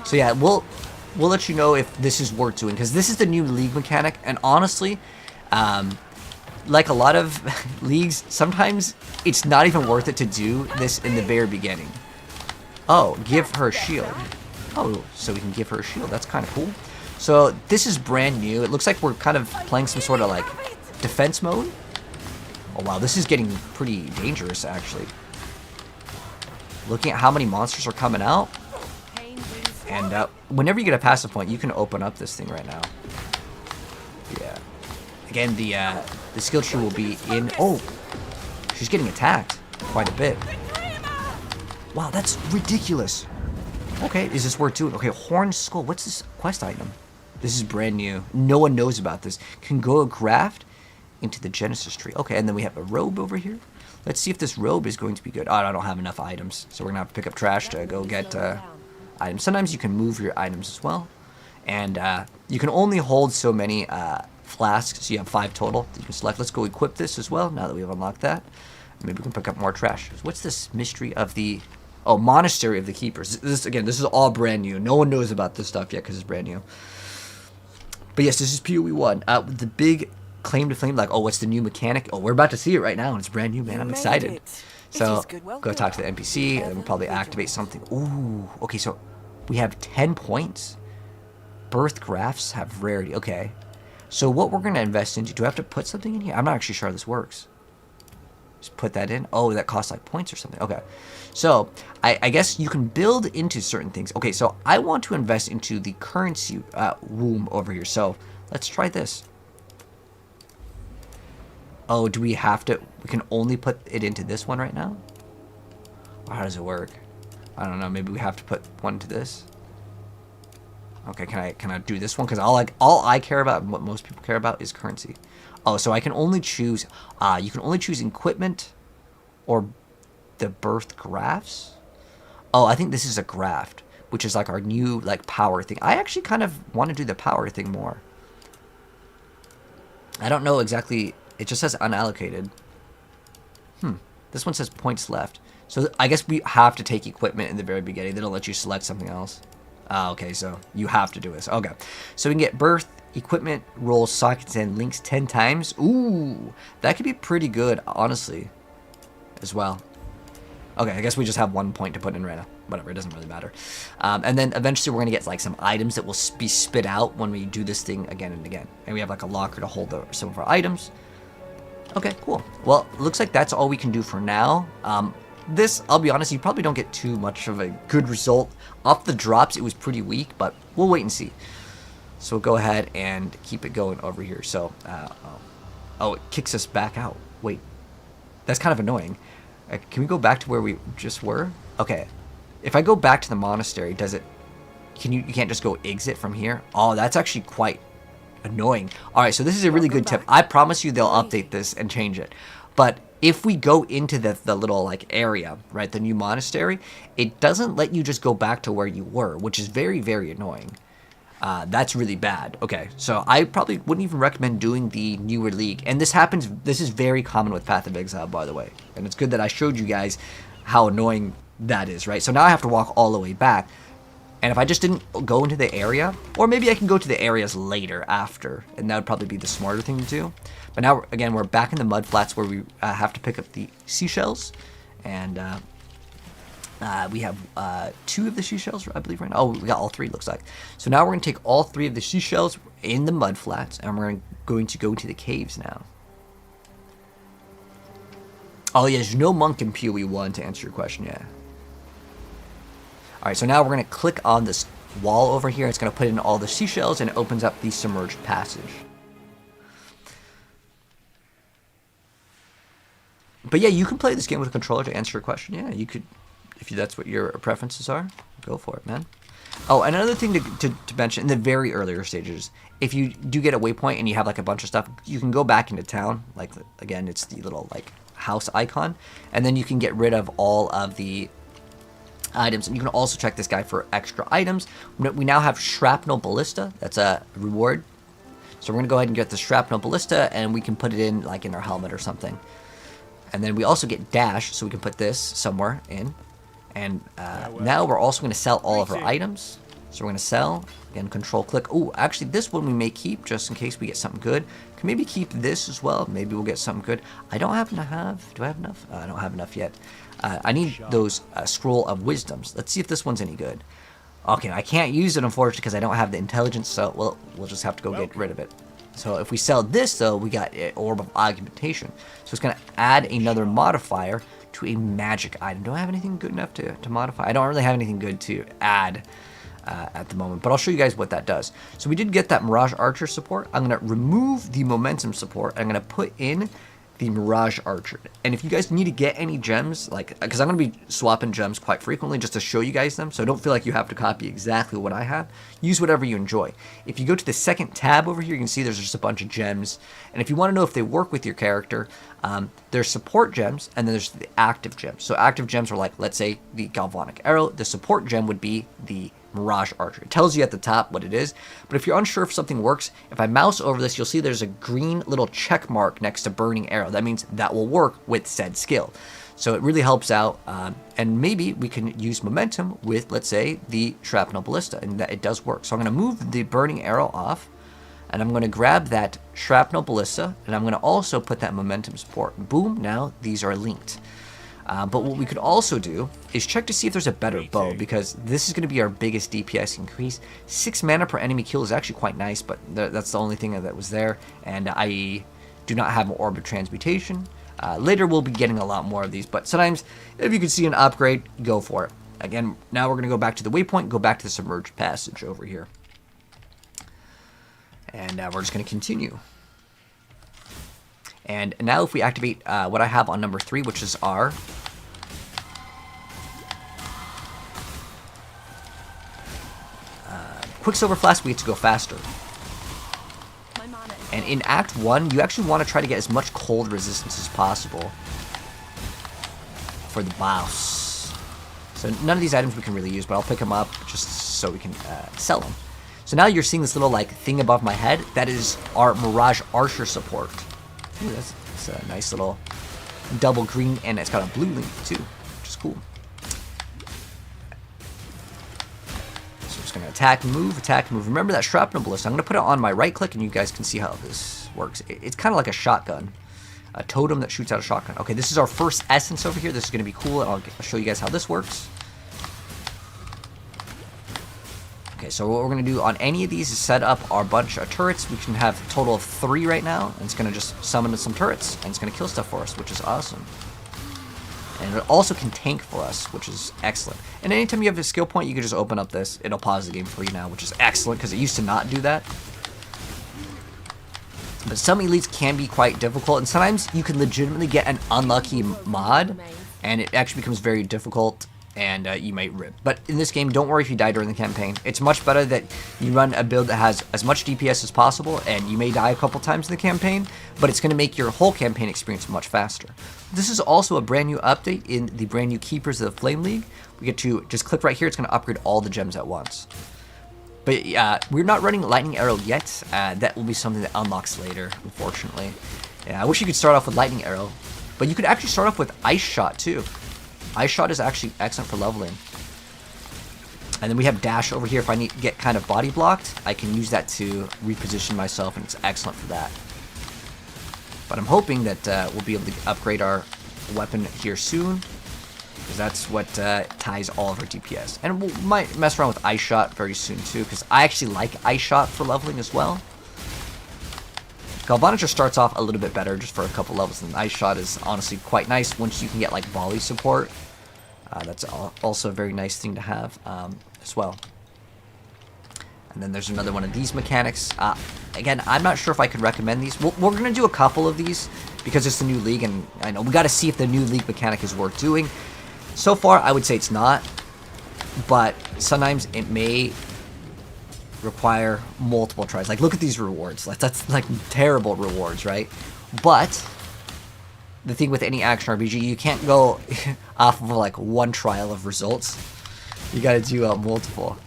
So yeah, we'll let you know if this is worth doing, because this is the new league mechanic, and honestly, like a lot of leagues, sometimes it's not even worth it to do this in the very beginning. Oh, give her a shield. Oh, so we can give her a shield. That's kind of cool. So this is brand new. It looks like we're kind of playing some sort of like defense mode. Oh wow, this is getting pretty dangerous actually. Looking at how many monsters are coming out. And whenever you get a passive point, you can open up this thing right now. Yeah. Again, the skill tree will be in. Oh, she's getting attacked quite a bit. Wow, that's ridiculous. Okay, is this worth doing? Okay, Horn Skull. What's this quest item? This is brand new. No one knows about this. Can go graft into the Genesis tree. Okay, and then we have a robe over here. Let's see if this robe is going to be good. Oh, I don't have enough items, so we're gonna have to pick up trash to go get items. Sometimes you can move your items as well, and you can only hold so many flasks. So you have 5 total that you can select. Let's go equip this as well. Now that we've unlocked that, maybe we can pick up more trash. What's this mystery of the? Oh, Monastery of the Keepers. This is all brand new. No one knows about this stuff yet because it's brand new. But yes, this is PoE 1. The big claim to fame, like, oh, what's the new mechanic? Oh, we're about to see it right now, and it's brand new, man. I'm excited. So, go talk to the NPC, and then we'll probably activate something. Ooh, okay, so we have 10 points. Birth graphs have rarity. Okay. So what we're going to invest into, do I have to put something in here? I'm not actually sure how this works. Just put that in. Oh, that costs like points or something. Okay. So, I guess you can build into certain things. Okay, so I want to invest into the currency womb over here. So, let's try this. Oh, do we have to? We can only put it into this one right now? Or how does it work? I don't know. Maybe we have to put one into this. Okay, can I do this one? Because all I care about and what most people care about is currency. Oh, so I can only choose. You can only choose equipment or the birth graphs. Oh, I think this is a graft, which is like our new like power thing. I actually kind of want to do the power thing more. I don't know exactly. It just says unallocated. This one says points left. So I guess we have to take equipment in the very beginning. They don't let you select something else. Okay, so you have to do this. Okay. So we can get birth, equipment, rolls, sockets, and links 10 times. Ooh, that could be pretty good, honestly, as well. Okay, I guess we just have 1 point to put in right now. Whatever, it doesn't really matter. And then eventually we're going to get like some items that will be spit out when we do this thing again and again. And we have like a locker to hold some of our items. Okay, cool. Well, looks like that's all we can do for now. This, I'll be honest, you probably don't get too much of a good result. Off the drops, it was pretty weak, but we'll wait and see. So we'll go ahead and keep it going over here. So, oh, it kicks us back out. Wait, that's kind of annoying. Can we go back to where we just were? Okay, if I go back to the monastery, does it... You can't just go exit from here? Oh, that's actually quite annoying. All right, so this is a really good tip. I promise you they'll update this and change it. But if we go into the little like area, right, the new monastery, it doesn't let you just go back to where you were, which is very, very annoying. That's really bad. Okay, so I probably wouldn't even recommend doing the newer league. And this is very common with Path of Exile, by the way. And it's good that I showed you guys how annoying that is, right? So now I have to walk all the way back. And if I just didn't go into the area, or maybe I can go to the areas later after, and that would probably be the smarter thing to do. But now, again, we're back in the mud flats where we have to pick up the seashells. And we have 2 of the seashells, I believe, right now. Oh, we got all 3, looks like. So now we're going to take all 3 of the seashells in the mud flats, and we're going to go to the caves now. Oh, yeah, there's no monk in PoE 1 to answer your question, yeah. Alright, so now we're going to click on this wall over here. It's going to put in all the seashells, and it opens up the submerged passage. But yeah, you can play this game with a controller to answer your question. Yeah, you could, if that's what your preferences are, go for it, man. Oh, another thing to mention, in the very earlier stages, if you do get a waypoint and you have like a bunch of stuff, you can go back into town. Like, again, it's the little like house icon. And then you can get rid of all of the items, and you can also check this guy for extra items. We now have Shrapnel Ballista. That's a reward. So we're going to go ahead and get the Shrapnel Ballista, and we can put it in like in our helmet or something. And then we also get Dash, so we can put this somewhere in. And now we're also going to sell all of our items. So we're going to sell, again, control click. Oh, actually this one we may keep just in case we get something good. Can maybe keep this as well. Maybe we'll get something good. I don't happen to have, do I have enough? I don't have enough yet. I need those Scroll of Wisdoms. Let's see if this one's any good. Okay, I can't use it unfortunately because I don't have the intelligence, so we'll just have to go get rid of it. So if we sell this though, we got Orb of Augmentation. So it's going to add another modifier to a magic item. Do I have anything good enough to modify? I don't really have anything good to add at the moment, but I'll show you guys what that does. So we did get that Mirage Archer support. I'm going to remove the Momentum support. I'm going to put in the Mirage Archer. And if you guys need to get any gems, like, because I'm going to be swapping gems quite frequently just to show you guys them, so don't feel like you have to copy exactly what I have. Use whatever you enjoy. If you go to the second tab over here, you can see there's just a bunch of gems. And if you want to know if they work with your character, there's support gems, and then there's the active gems. So active gems are like, let's say, the Galvanic Arrow. The support gem would be the Mirage Archer. It tells you at the top what it is, but if you're unsure if something works, if I mouse over this, you'll see there's a green little check mark next to Burning Arrow. That means that will work with said skill. So it really helps out, and maybe we can use Momentum with, let's say, the Shrapnel Ballista, and that it does work. So I'm going to move the Burning Arrow off, and I'm going to grab that Shrapnel Ballista, and I'm going to also put that Momentum support. Boom, now these are linked. But what we could also do is check to see if there's a better bow, because this is going to be our biggest DPS increase. 6 mana per enemy kill is actually quite nice, but that's the only thing that was there. And I do not have an Orb of Transmutation. Later we'll be getting a lot more of these, but sometimes if you can see an upgrade, go for it. Again, now we're going to go back to the waypoint, go back to the Submerged Passage over here. And we're just going to continue. And now if we activate what I have on number 3, which is our Quicksilver Flask, we get to go faster. And in Act 1, you actually want to try to get as much cold resistance as possible for the boss. So none of these items we can really use, but I'll pick them up just so we can sell them. So now you're seeing this little like thing above my head. That is our Mirage Archer support. Ooh, that's a nice little double green, and it's got a blue link too, which is cool. So I'm just gonna attack, move. Remember that shrapnel ballista. I'm gonna put it on my right click, and you guys can see how this works. It's kind of like a shotgun, a totem that shoots out a shotgun. Okay, this is our first essence over here. This is gonna be cool, and I'll show you guys how this works. Okay, so what we're going to do on any of these is set up our bunch of turrets. We can have a total of 3 right now, and it's going to just summon some turrets, and it's going to kill stuff for us, which is awesome. And it also can tank for us, which is excellent. And anytime you have a skill point, you can just open up this. It'll pause the game for you now, which is excellent, because it used to not do that. But some elites can be quite difficult, and sometimes you can legitimately get an unlucky mod, and it actually becomes very difficult, and you might rip. But in this game, don't worry if you die during the campaign. It's much better that you run a build that has as much DPS as possible, and you may die a couple times in the campaign, but it's going to make your whole campaign experience much faster. This is also a brand new update in the brand new Keepers of the Flame League. We get to just click right here. It's going to upgrade all the gems at once. But we're not running Lightning Arrow yet. That will be something that unlocks later, unfortunately. Yeah, I wish you could start off with Lightning Arrow, but you could actually start off with Ice Shot too. Ice Shot is actually excellent for leveling. And then we have Dash over here. If I need to get kind of body blocked, I can use that to reposition myself, and it's excellent for that. But I'm hoping that we'll be able to upgrade our weapon here soon, because that's what ties all of our DPS. And we might mess around with Ice Shot very soon too, because I actually like Ice Shot for leveling as well. Galvanizer starts off a little bit better just for a couple levels, and Ice Shot is honestly quite nice once you can get like volley support. That's also a very nice thing to have as well. And then there's another one of these mechanics. Again, I'm not sure if I could recommend these. We're going to do a couple of these because it's the new league, and I know we got to see if the new league mechanic is worth doing. So far, I would say it's not, but sometimes it may require multiple tries. Like, look at these rewards. That's like terrible rewards, right? But the thing with any action RPG, you can't go off of like one trial of results. You got to do multiple.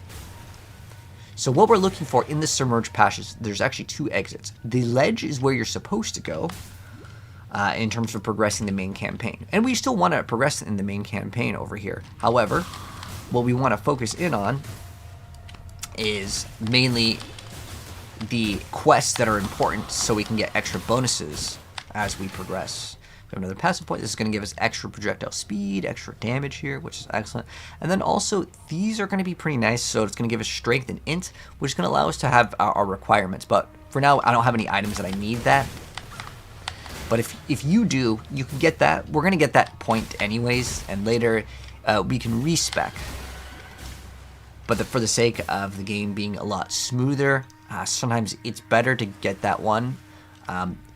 So what we're looking for in the submerged passage, there's actually 2 exits. The ledge is where you're supposed to go in terms of progressing the main campaign. And we still want to progress in the main campaign over here. However, what we want to focus in on is mainly the quests that are important so we can get extra bonuses as we progress. We have another passive point. This is going to give us extra projectile speed, extra damage here, which is excellent. And then also, these are going to be pretty nice. So it's going to give us strength and int, which is going to allow us to have our requirements. But for now, I don't have any items that I need that. But if you do, you can get that. We're going to get that point anyways, and later we can respec. But for the sake of the game being a lot smoother, sometimes it's better to get that one.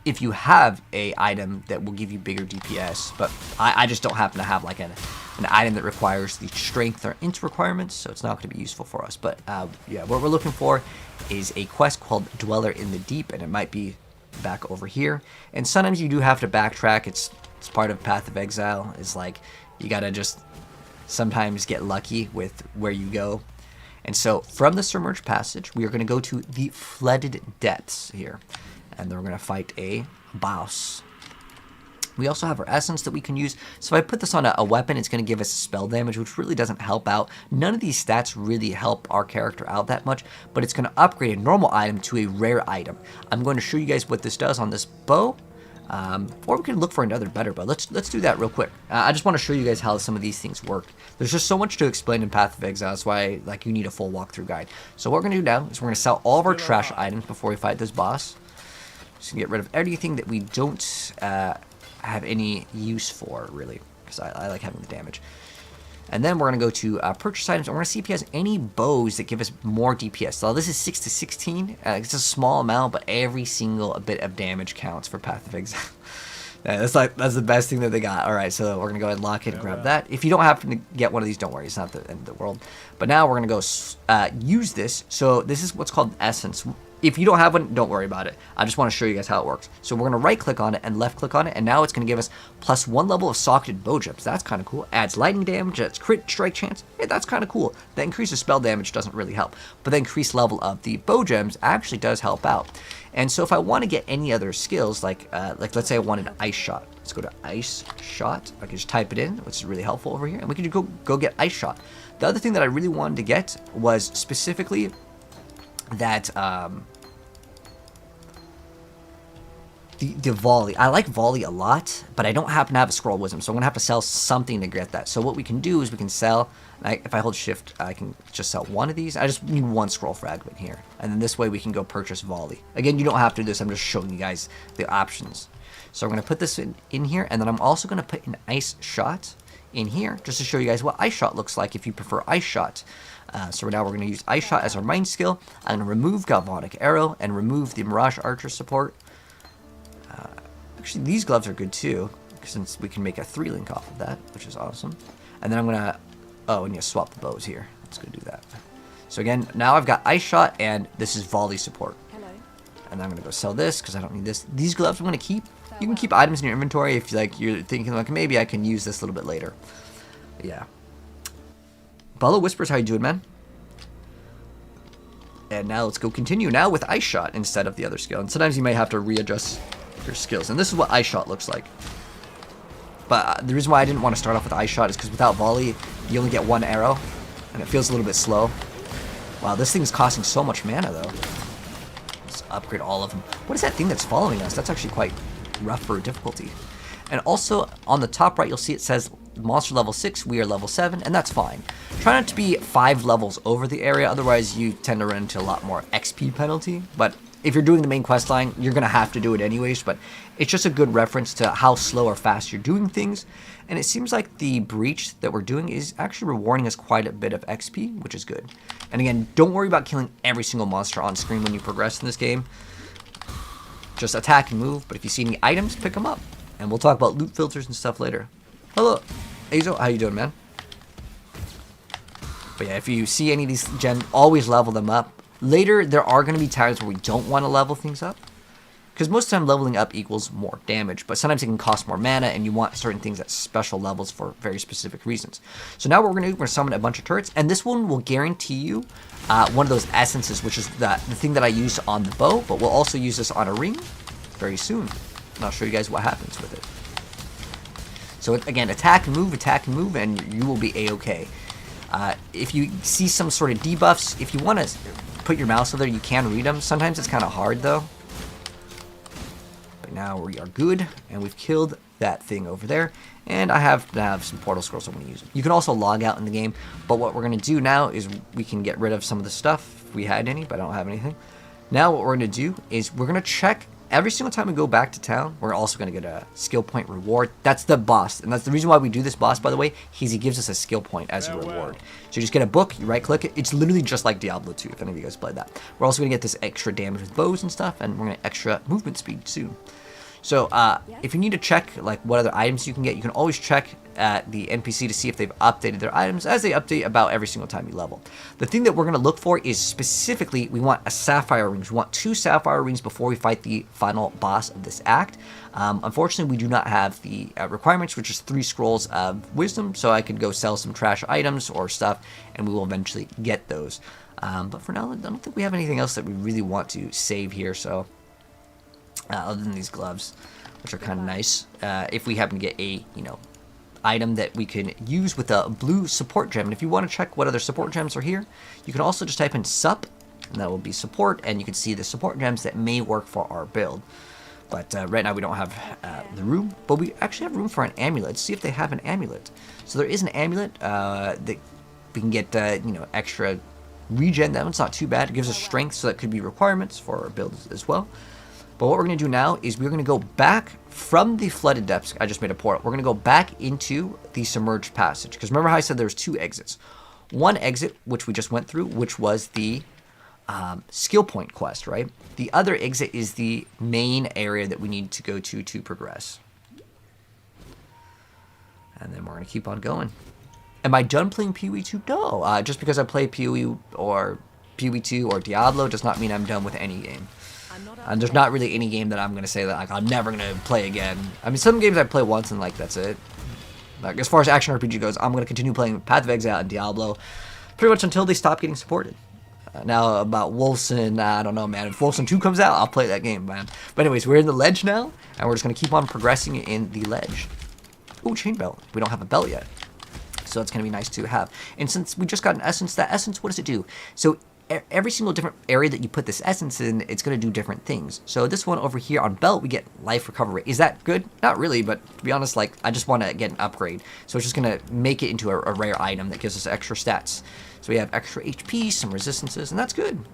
If you have a item that will give you bigger DPS, but I just don't happen to have like an item that requires the strength or int requirements, so it's not going to be useful for us. But yeah, what we're looking for is a quest called Dweller in the Deep, and it might be back over here. And sometimes you do have to backtrack. It's part of Path of Exile. Is like you gotta just sometimes get lucky with where you go. And so from the submerged passage, we are going to go to the flooded depths here. And then we're going to fight a boss. We also have our essence that we can use. So if I put this on a weapon, it's going to give us spell damage, which really doesn't help out. None of these stats really help our character out that much, but it's going to upgrade a normal item to a rare item. I'm going to show you guys what this does on this bow. Or we can look for another better bow. Let's do that real quick. I just want to show you guys how some of these things work. There's just so much to explain in Path of Exile. That's why like you need a full walkthrough guide. So what we're going to do now is we're going to sell all of our trash items before we fight this boss. Just get rid of everything that we don't have any use for, really, because I like having the damage. And then we're going to go to purchase items, and we're going to see if he has any bows that give us more DPS. So this is 6 to 16. It's a small amount, but every single bit of damage counts for Path of Exile. That's the best thing that they got. All right, so we're going to go ahead and lock it and grab that. If you don't happen to get one of these, don't worry. It's not the end of the world. But now we're going to go use this. So this is what's called Essence. If you don't have one, don't worry about it. I just want to show you guys how it works. So we're going to right click on it and left click on it, and now it's going to give us +1 level of socketed bow gems. That's kind of cool. Adds lightning damage, adds crit strike chance. Hey, that's kind of cool. The increase of spell damage doesn't really help, but the increased level of the bow gems actually does help out. And so if I want to get any other skills, like let's say I wanted ice shot. Let's go to ice shot. I can just type it in, which is really helpful over here, and we can go get ice shot. The other thing that I really wanted to get was specifically that the volley. I like volley a lot, but I don't happen to have a scroll wisdom, so I'm gonna have to sell something to get that. So what we can do is we can sell. If I hold shift, I can just sell one of these. I just need one scroll fragment here, and then this way we can go purchase volley. Again, you don't have to do this. I'm just showing you guys the options. So I'm gonna put this in here, and then I'm also gonna put an ice shot in here just to show you guys what ice shot looks like if you prefer ice shot. So now we're going to use ice shot as our main skill. I'm going to remove galvanic arrow and remove the mirage archer support. Actually, these gloves are good too, since we can make a 3-link off of that, which is awesome. And then I'm going to, oh, and you swap the bows here. Let's go do that. So again, now I've got ice shot, and this is volley support. Hello. And then I'm going to go sell this because I don't need this. These gloves I'm going to keep. You can keep items in your inventory if you're thinking like maybe I can use this a little bit later. But yeah. Balo Whispers, how you doing, man? And now let's go continue now with ice shot instead of the other skill. And sometimes you may have to readjust your skills. And this is what ice shot looks like. But the reason why I didn't want to start off with ice shot is because without volley, you only get 1 arrow, and it feels a little bit slow. Wow, this thing's costing so much mana though. Let's upgrade all of them. What is that thing that's following us? That's actually quite rough for difficulty. And also on the top right, you'll see it says monster level 6, we are level 7, and that's fine. Try not to be 5 levels over the area, otherwise you tend to run into a lot more XP penalty. But if you're doing the main quest line, you're gonna have to do it anyways, but it's just a good reference to how slow or fast you're doing things. And it seems like the breach that we're doing is actually rewarding us quite a bit of XP, which is good. And again, don't worry about killing every single monster on screen when you progress in this game. Just attack and move, but if you see any items, pick them up. And we'll talk about loot filters and stuff later. Hello, Exile, how you doing, man? But yeah, if you see any of these gems, always level them up. Later, there are going to be times where we don't want to level things up. Because most of the time, leveling up equals more damage. But sometimes it can cost more mana, and you want certain things at special levels for very specific reasons. So now what we're going to do, we're going to summon a bunch of turrets. And this one will guarantee you one of those essences, which is the thing that I used on the bow. But we'll also use this on a ring very soon. And I'll show you guys what happens with it. So again, attack and move, and you will be A-okay. If you see some sort of debuffs, if you want to put your mouse over there, you can read them. Sometimes it's kind of hard, though. But now we are good, and we've killed that thing over there. And I have some portal scrolls I'm going to use. You can also log out in the game, but what we're going to do now is we can get rid of some of the stuff if we had any, but I don't have anything. Now what we're going to do is we're going to check. Every single time we go back to town, we're also going to get a skill point reward. That's the boss, and that's the reason why we do this boss, by the way. He gives us a skill point as a reward. So you just get a book, you right-click it. It's literally just like Diablo 2, if any of you guys played that. We're also going to get this extra damage with bows and stuff, and we're going to get extra movement speed soon. So if you need to check like what other items you can get, you can always check the NPC to see if they've updated their items, as they update about every single time you level. The thing that we're going to look for is specifically, we want a sapphire ring. We want 2 sapphire rings before we fight the final boss of this act. Unfortunately, we do not have the requirements, which is 3 scrolls of wisdom, so I could go sell some trash items or stuff, and we will eventually get those. But for now, I don't think we have anything else that we really want to save here, so other than these gloves, which are kind of nice. If we happen to get a, item that we can use with a blue support gem. And if you want to check what other support gems are here, you can also just type in sup, and that will be support, and you can see the support gems that may work for our build. But right now we don't have the room, but we actually have room for an amulet. Let's see if they have an amulet. So there is an amulet that we can get, extra regen. That one's not too bad. It gives us strength, so that could be requirements for our builds as well. But what we're going to do now is we're going to go back from the flooded depths. I just made a portal. We're going to go back into the submerged passage. Because remember how I said there's 2 exits. One exit, which we just went through, which was the skill point quest, right? The other exit is the main area that we need to go to progress. And then we're going to keep on going. Am I done playing PoE 2? No. Just because I play PoE or PoE2 or Diablo does not mean I'm done with any game. And there's not really any game that I'm going to say that like I'm never going to play again. I mean, some games I play once and like that's it. Like as far as action RPG goes, I'm going to continue playing Path of Exile and Diablo pretty much until they stop getting supported. Now about Wolfson, I don't know, man. If Wolfson 2 comes out, I'll play that game, man. But anyways, we're in the ledge now, and we're just going to keep on progressing in the ledge. Ooh, chain belt. We don't have a belt yet. So that's going to be nice to have. And since we just got an essence, that essence, what does it do? So every single different area that you put this essence in, it's going to do different things. So this one over here on belt, we get life recovery. Is that good? Not really, but to be honest, like I just want to get an upgrade. So it's just going to make it into a rare item that gives us extra stats. So we have extra HP, some resistances, and that's good.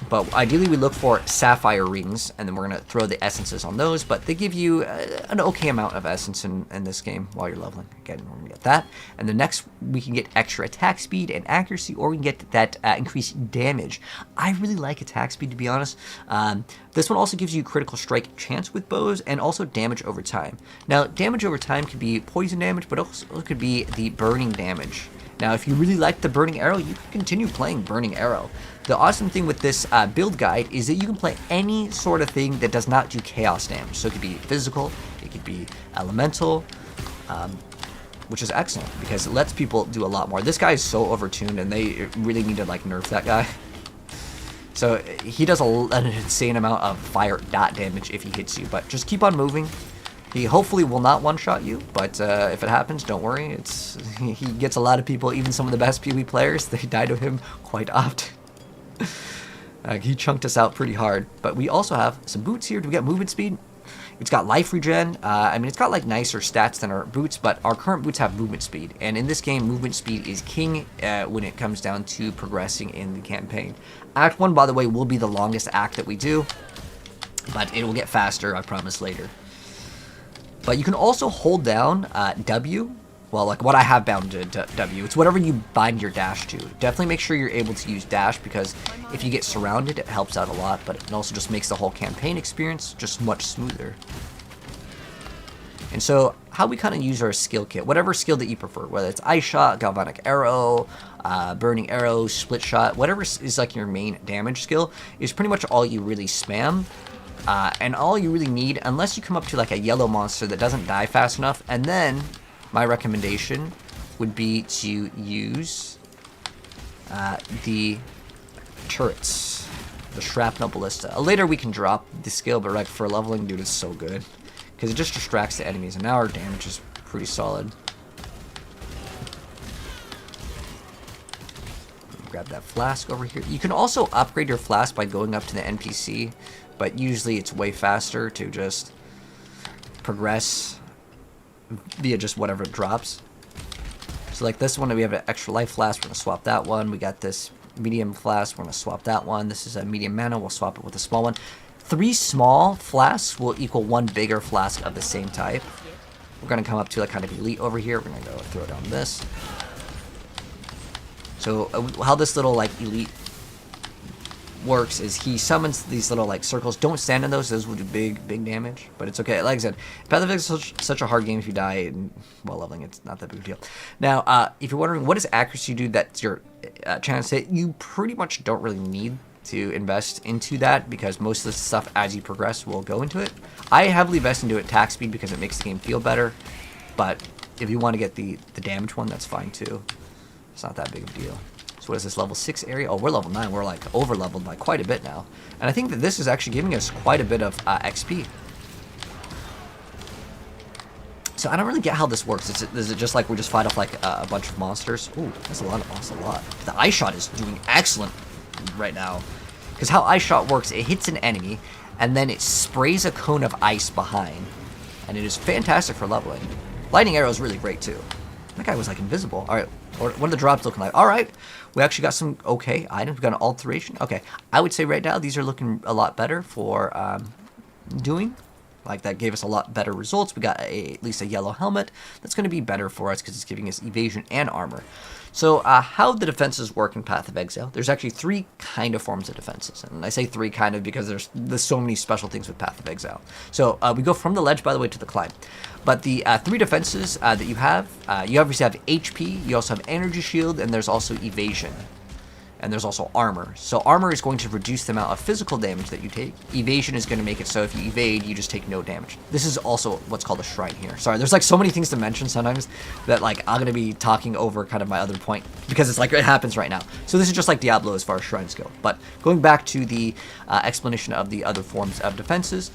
But ideally we look for sapphire rings, and then we're going to throw the essences on those, but they give you an okay amount of essence in this game while you're leveling. Again, we're going to get that. And the next, we can get extra attack speed and accuracy, or we can get that increased damage. I really like attack speed, to be honest. This one also gives you critical strike chance with bows, and also damage over time. Now, damage over time could be poison damage, but also could be the burning damage. Now, if you really like the Burning Arrow, you can continue playing Burning Arrow. The awesome thing with this build guide is that you can play any sort of thing that does not do chaos damage. So it could be physical, it could be elemental, which is excellent because it lets people do a lot more. This guy is so overtuned, and they really need to like nerf that guy. So he does an insane amount of fire dot damage if he hits you, but just keep on moving. He hopefully will not one-shot you, but if it happens, don't worry. He gets a lot of people, even some of the best PoE players, they die to him quite often. He chunked us out pretty hard. But we also have some boots here. Do we get movement speed? It's got life regen. I mean, it's got like nicer stats than our boots, but our current boots have movement speed. And in this game, movement speed is king when it comes down to progressing in the campaign. Act 1, by the way, will be the longest act that we do, but it will get faster, I promise, later. But you can also hold down W. Well, like what I have bound to W. It's whatever you bind your dash to. Definitely make sure you're able to use dash, because if you get surrounded, it helps out a lot. But it also just makes the whole campaign experience just much smoother. And so how we kind of use our skill kit, whatever skill that you prefer, whether it's Ice Shot, Galvanic Arrow, Burning Arrow, Split Shot, whatever is like your main damage skill, is pretty much all you really spam. And all you really need, unless you come up to like a yellow monster that doesn't die fast enough, and then my recommendation would be to use the turrets, the Shrapnel Ballista. Later we can drop the skill, but like for leveling, dude, it's so good because it just distracts the enemies, and now our damage is pretty solid. Grab that flask over here. You can also upgrade your flask by going up to the NPC, but usually it's way faster to just progress via just whatever it drops. So like this one, we have an extra life flask, we're going to swap that one. We got this medium flask, we're going to swap that one. This is a medium mana, we'll swap it with a small one. 3 small flasks will equal 1 bigger flask of the same type. We're going to come up to like kind of elite over here. We're going to go throw down this. So how this little like elite works is he summons these little like circles. Don't stand in those will do big damage, but it's okay. Like I said, Path of Exile is such a hard game. If you die and while leveling, it's not that big of a deal. Now if you're wondering what does accuracy do, that's your chance hit, you pretty much don't really need to invest into that, because most of the stuff as you progress will go into it. I heavily invest into attack speed because it makes the game feel better, but if you want to get the damage one, that's fine too. It's not that big of a deal. So what is this, level 6 area? Oh, we're level 9. We're like over leveled by quite a bit now. And I think that this is actually giving us quite a bit of XP. So I don't really get how this works. Is it just like we just fight off like a bunch of monsters? Ooh, that's a lot. That's a lot. The Ice Shot is doing excellent right now. Because how Ice Shot works, it hits an enemy, and then it sprays a cone of ice behind. And it is fantastic for leveling. Lightning Arrow is really great too. That guy was like invisible. Alright, what are the drops looking like? Alright, we actually got some okay items. We got an alteration. Okay, I would say right now these are looking a lot better for doing. Like, that gave us a lot better results. We got at least a yellow helmet. That's going to be better for us because it's giving us evasion and armor. So how the defenses work in Path of Exile, there's actually 3 kind of forms of defenses. And I say 3 kind of because there's so many special things with Path of Exile. So we go from the ledge, by the way, to the climb. But the 3 defenses that you obviously have HP, you also have energy shield, and there's also evasion. And there's also armor. So armor is going to reduce the amount of physical damage that you take. Evasion is going to make it so if you evade, you just take no damage. This is also what's called a shrine here. Sorry, there's like so many things to mention sometimes that like I'm going to be talking over kind of my other point because it's like it happens right now. So this is just like Diablo as far as shrines go. But going back to the explanation of the other forms of defenses.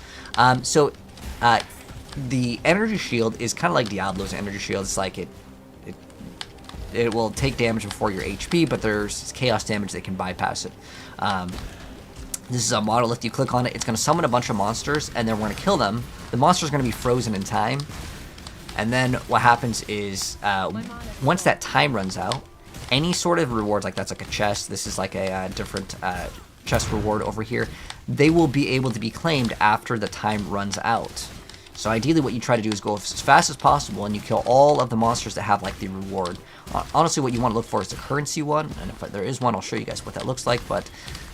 The energy shield is kind of like Diablo's energy shield. It's like it will take damage before your HP, but there's chaos damage that can bypass it. This is a monolith. You click on it, it's going to summon a bunch of monsters, and then we're going to kill them. The monster's going to be frozen in time, and then what happens is once that time runs out, any sort of rewards, like that's like a chest, this is like a different chest reward over here, they will be able to be claimed after the time runs out. So ideally what you try to do is go as fast as possible and you kill all of the monsters that have like the reward. Honestly, what you want to look for is the currency one, and if there is one, I'll show you guys what that looks like, but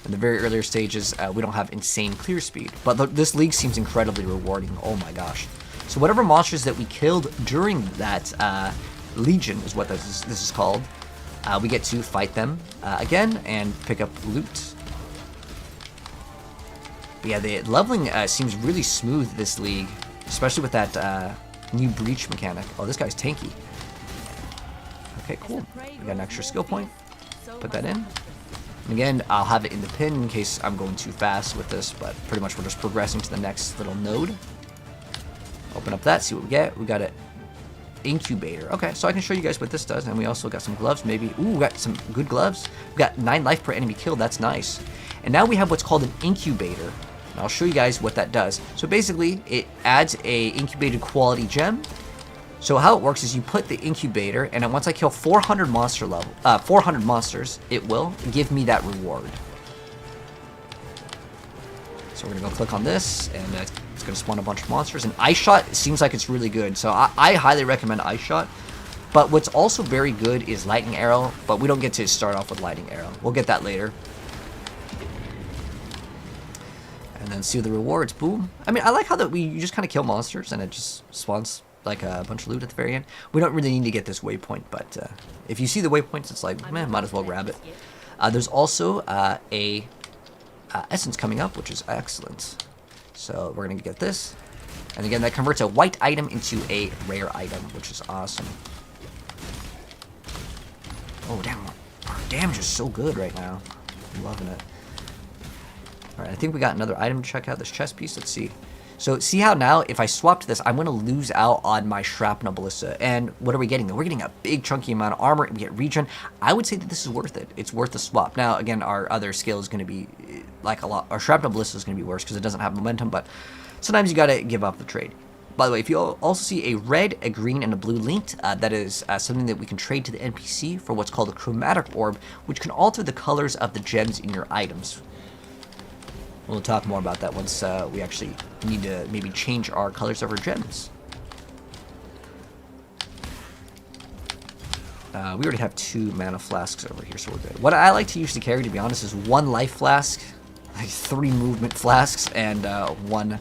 in the very earlier stages, we don't have insane clear speed. But this league seems incredibly rewarding, oh my gosh. So whatever monsters that we killed during that Legion is what this is called, we get to fight them again and pick up loot. But yeah, the leveling seems really smooth this league. Especially with that new breach mechanic. Oh, this guy's tanky. Okay, cool. We got an extra skill point. Put that in. And again, I'll have it in the pin in case I'm going too fast with this, but pretty much we're just progressing to the next little node. Open up that, see what we get. We got an incubator. Okay, so I can show you guys what this does. And we also got some gloves, maybe. Ooh, we got some good gloves. We got 9 life per enemy killed. That's nice. And now we have what's called an incubator. I'll show you guys what that does. So basically, it adds a incubated quality gem. So how it works is you put the incubator, and then once I kill 400 monsters, it will give me that reward. So we're gonna go click on this, and it's gonna spawn a bunch of monsters. And Ice Shot seems like it's really good, so I highly recommend Ice Shot. But what's also very good is Lightning Arrow, but we don't get to start off with Lightning Arrow. We'll get that later. And then see the rewards, boom. I mean, I like how that you just kind of kill monsters and it just spawns like a bunch of loot at the very end. We don't really need to get this waypoint, but if you see the waypoints, it's like, man, might as well grab it. There's also a essence coming up, which is excellent. So we're gonna get this. And again, that converts a white item into a rare item, which is awesome. Oh, damn. Our damage is so good right now. I'm loving it. Alright, I think we got another item to check out, this chest piece. Let's see. So see how now, if I swap to this, I'm going to lose out on my Shrapnel Ballista. And what are we getting? We're getting a big chunky amount of armor. We get regen. I would say that this is worth it. It's worth the swap. Now, again, our other skill is going to be like a lot. Our Shrapnel Ballista is going to be worse because it doesn't have momentum. But sometimes you got to give up the trade. By the way, if you also see a red, a green, and a blue linked, that is something that we can trade to the NPC for what's called a chromatic orb, which can alter the colors of the gems in your items. We'll talk more about that once we actually need to maybe change our colors of our gems. We already have 2 mana flasks over here, so we're good. What I like to usually carry, to be honest, is 1 life flask, like 3 movement flasks, and 1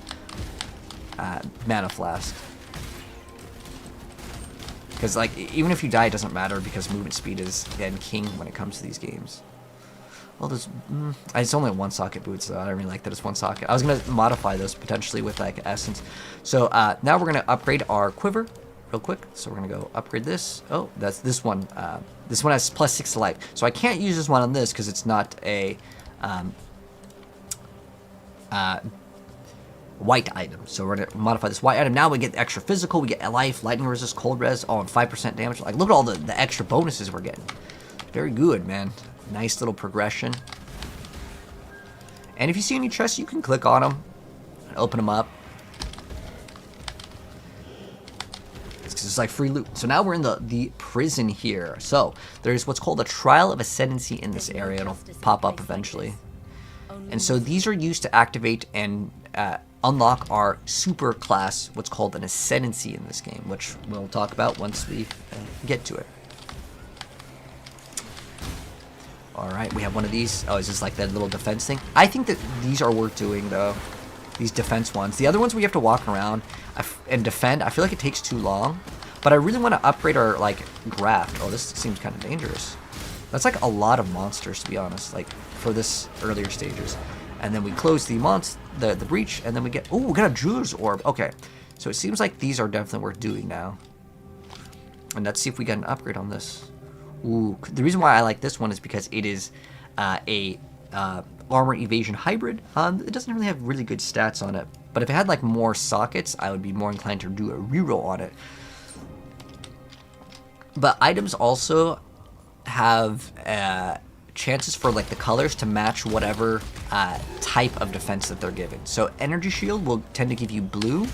mana flask. Because like even if you die, it doesn't matter because movement speed is again king when it comes to these games. Well, there's it's only 1 socket boots, so I don't really like that it's 1 socket. I was gonna modify those potentially with like essence. So now we're gonna upgrade our quiver real quick. So we're gonna go upgrade this. Oh, that's this one. This one has +6 to life, so I can't use this one on this because it's not a white item. So we're gonna modify this white item. Now we get extra physical. We get life, lightning resist, cold res, and 5% damage. Like look at all the extra bonuses we're getting. Very good, man. Nice little progression. And if you see any chests, you can click on them and open them up. It's like free loot. So now we're in the prison here. So there's what's called a Trial of Ascendancy in this area. It'll pop up eventually. And so these are used to activate and unlock our super class, what's called an ascendancy in this game, which we'll talk about once we get to it. Alright, we have one of these. Oh, is this like that little defense thing? I think that these are worth doing, though. These defense ones. The other ones we have to walk around and defend, I feel like it takes too long. But I really want to upgrade our, like, graft. Oh, this seems kind of dangerous. That's like a lot of monsters, to be honest, like, for this earlier stages. And then we close the breach, and then we get... Oh, we got a jeweler's orb. Okay. So it seems like these are definitely worth doing now. And let's see if we get an upgrade on this. Ooh, the reason why I like this one is because it is a armor evasion hybrid. It doesn't really have really good stats on it, but if it had like more sockets, I would be more inclined to do a reroll on it. But items also have chances for like the colors to match whatever type of defense that they're given. So energy shield will tend to give you blue,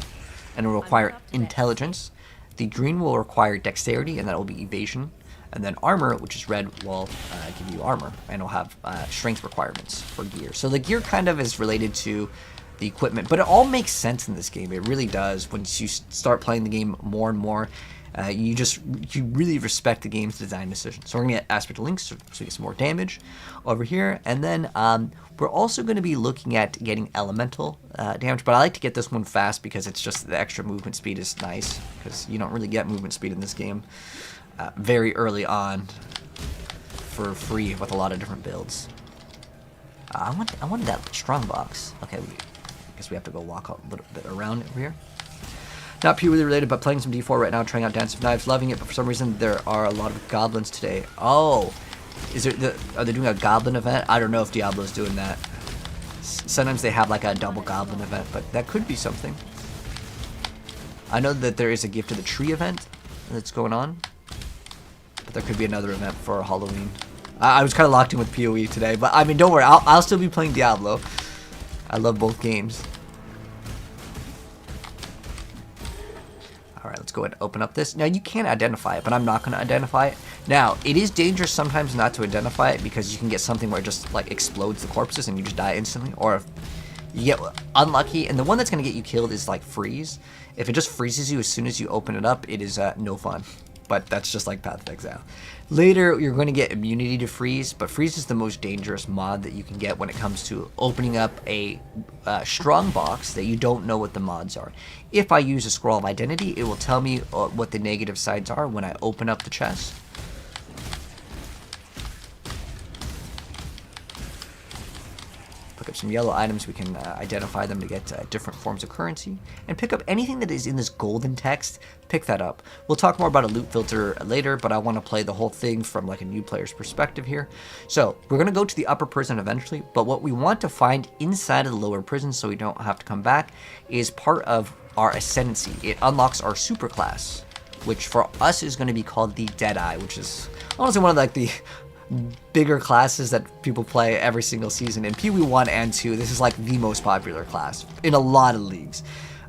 and it will require intelligence. The green will require dexterity, and that will be evasion. And then armor, which is red, will give you armor, and it'll have strength requirements for gear. So the gear kind of is related to the equipment, but it all makes sense in this game. It really does. Once you start playing the game more and more, you really respect the game's design decisions. So we're gonna get aspect links, so we get some more damage over here, and then we're also going to be looking at getting elemental damage. But I like to get this one fast because it's just the extra movement speed is nice, because you don't really get movement speed in this game very early on for free with a lot of different builds. I wanted that strong box. Okay, I guess we have to go walk a little bit around over here. Not purely related, but playing some D4 right now, trying out Dance of Knives, loving it, but for some reason there are a lot of goblins today. Oh, are they doing a goblin event? I don't know if Diablo's doing that. Sometimes they have like a double goblin event, but that could be something. I know that there is a Gift of the Tree event that's going on, but there could be another event for Halloween. I was kind of locked in with PoE today, but I mean, don't worry, I'll still be playing Diablo. I love both games. Alright, let's go ahead and open up this. Now, you can identify it, but I'm not going to identify it. Now, it is dangerous sometimes not to identify it, because you can get something where it just, like, explodes the corpses and you just die instantly. Or if you get unlucky, and the one that's going to get you killed is, like, freeze. If it just freezes you as soon as you open it up, it is no fun. But that's just like Path of Exile. Later, you're going to get immunity to freeze, but freeze is the most dangerous mod that you can get when it comes to opening up a strong box that you don't know what the mods are. If I use a scroll of identity, it will tell me what the negative sides are when I open up the chest. Pick up some yellow items, we can identify them to get different forms of currency, and pick up anything that is in this golden text. Pick that up. We'll talk more about a loot filter later, but I want to play the whole thing from like a new player's perspective here. So we're going to go to the upper prison eventually, but what we want to find inside of the lower prison so we don't have to come back is part of our ascendancy. It unlocks our super class, which for us is going to be called the Deadeye, which is honestly one of like the bigger classes that people play every single season. In PoE 1 and 2, this is like the most popular class in a lot of leagues.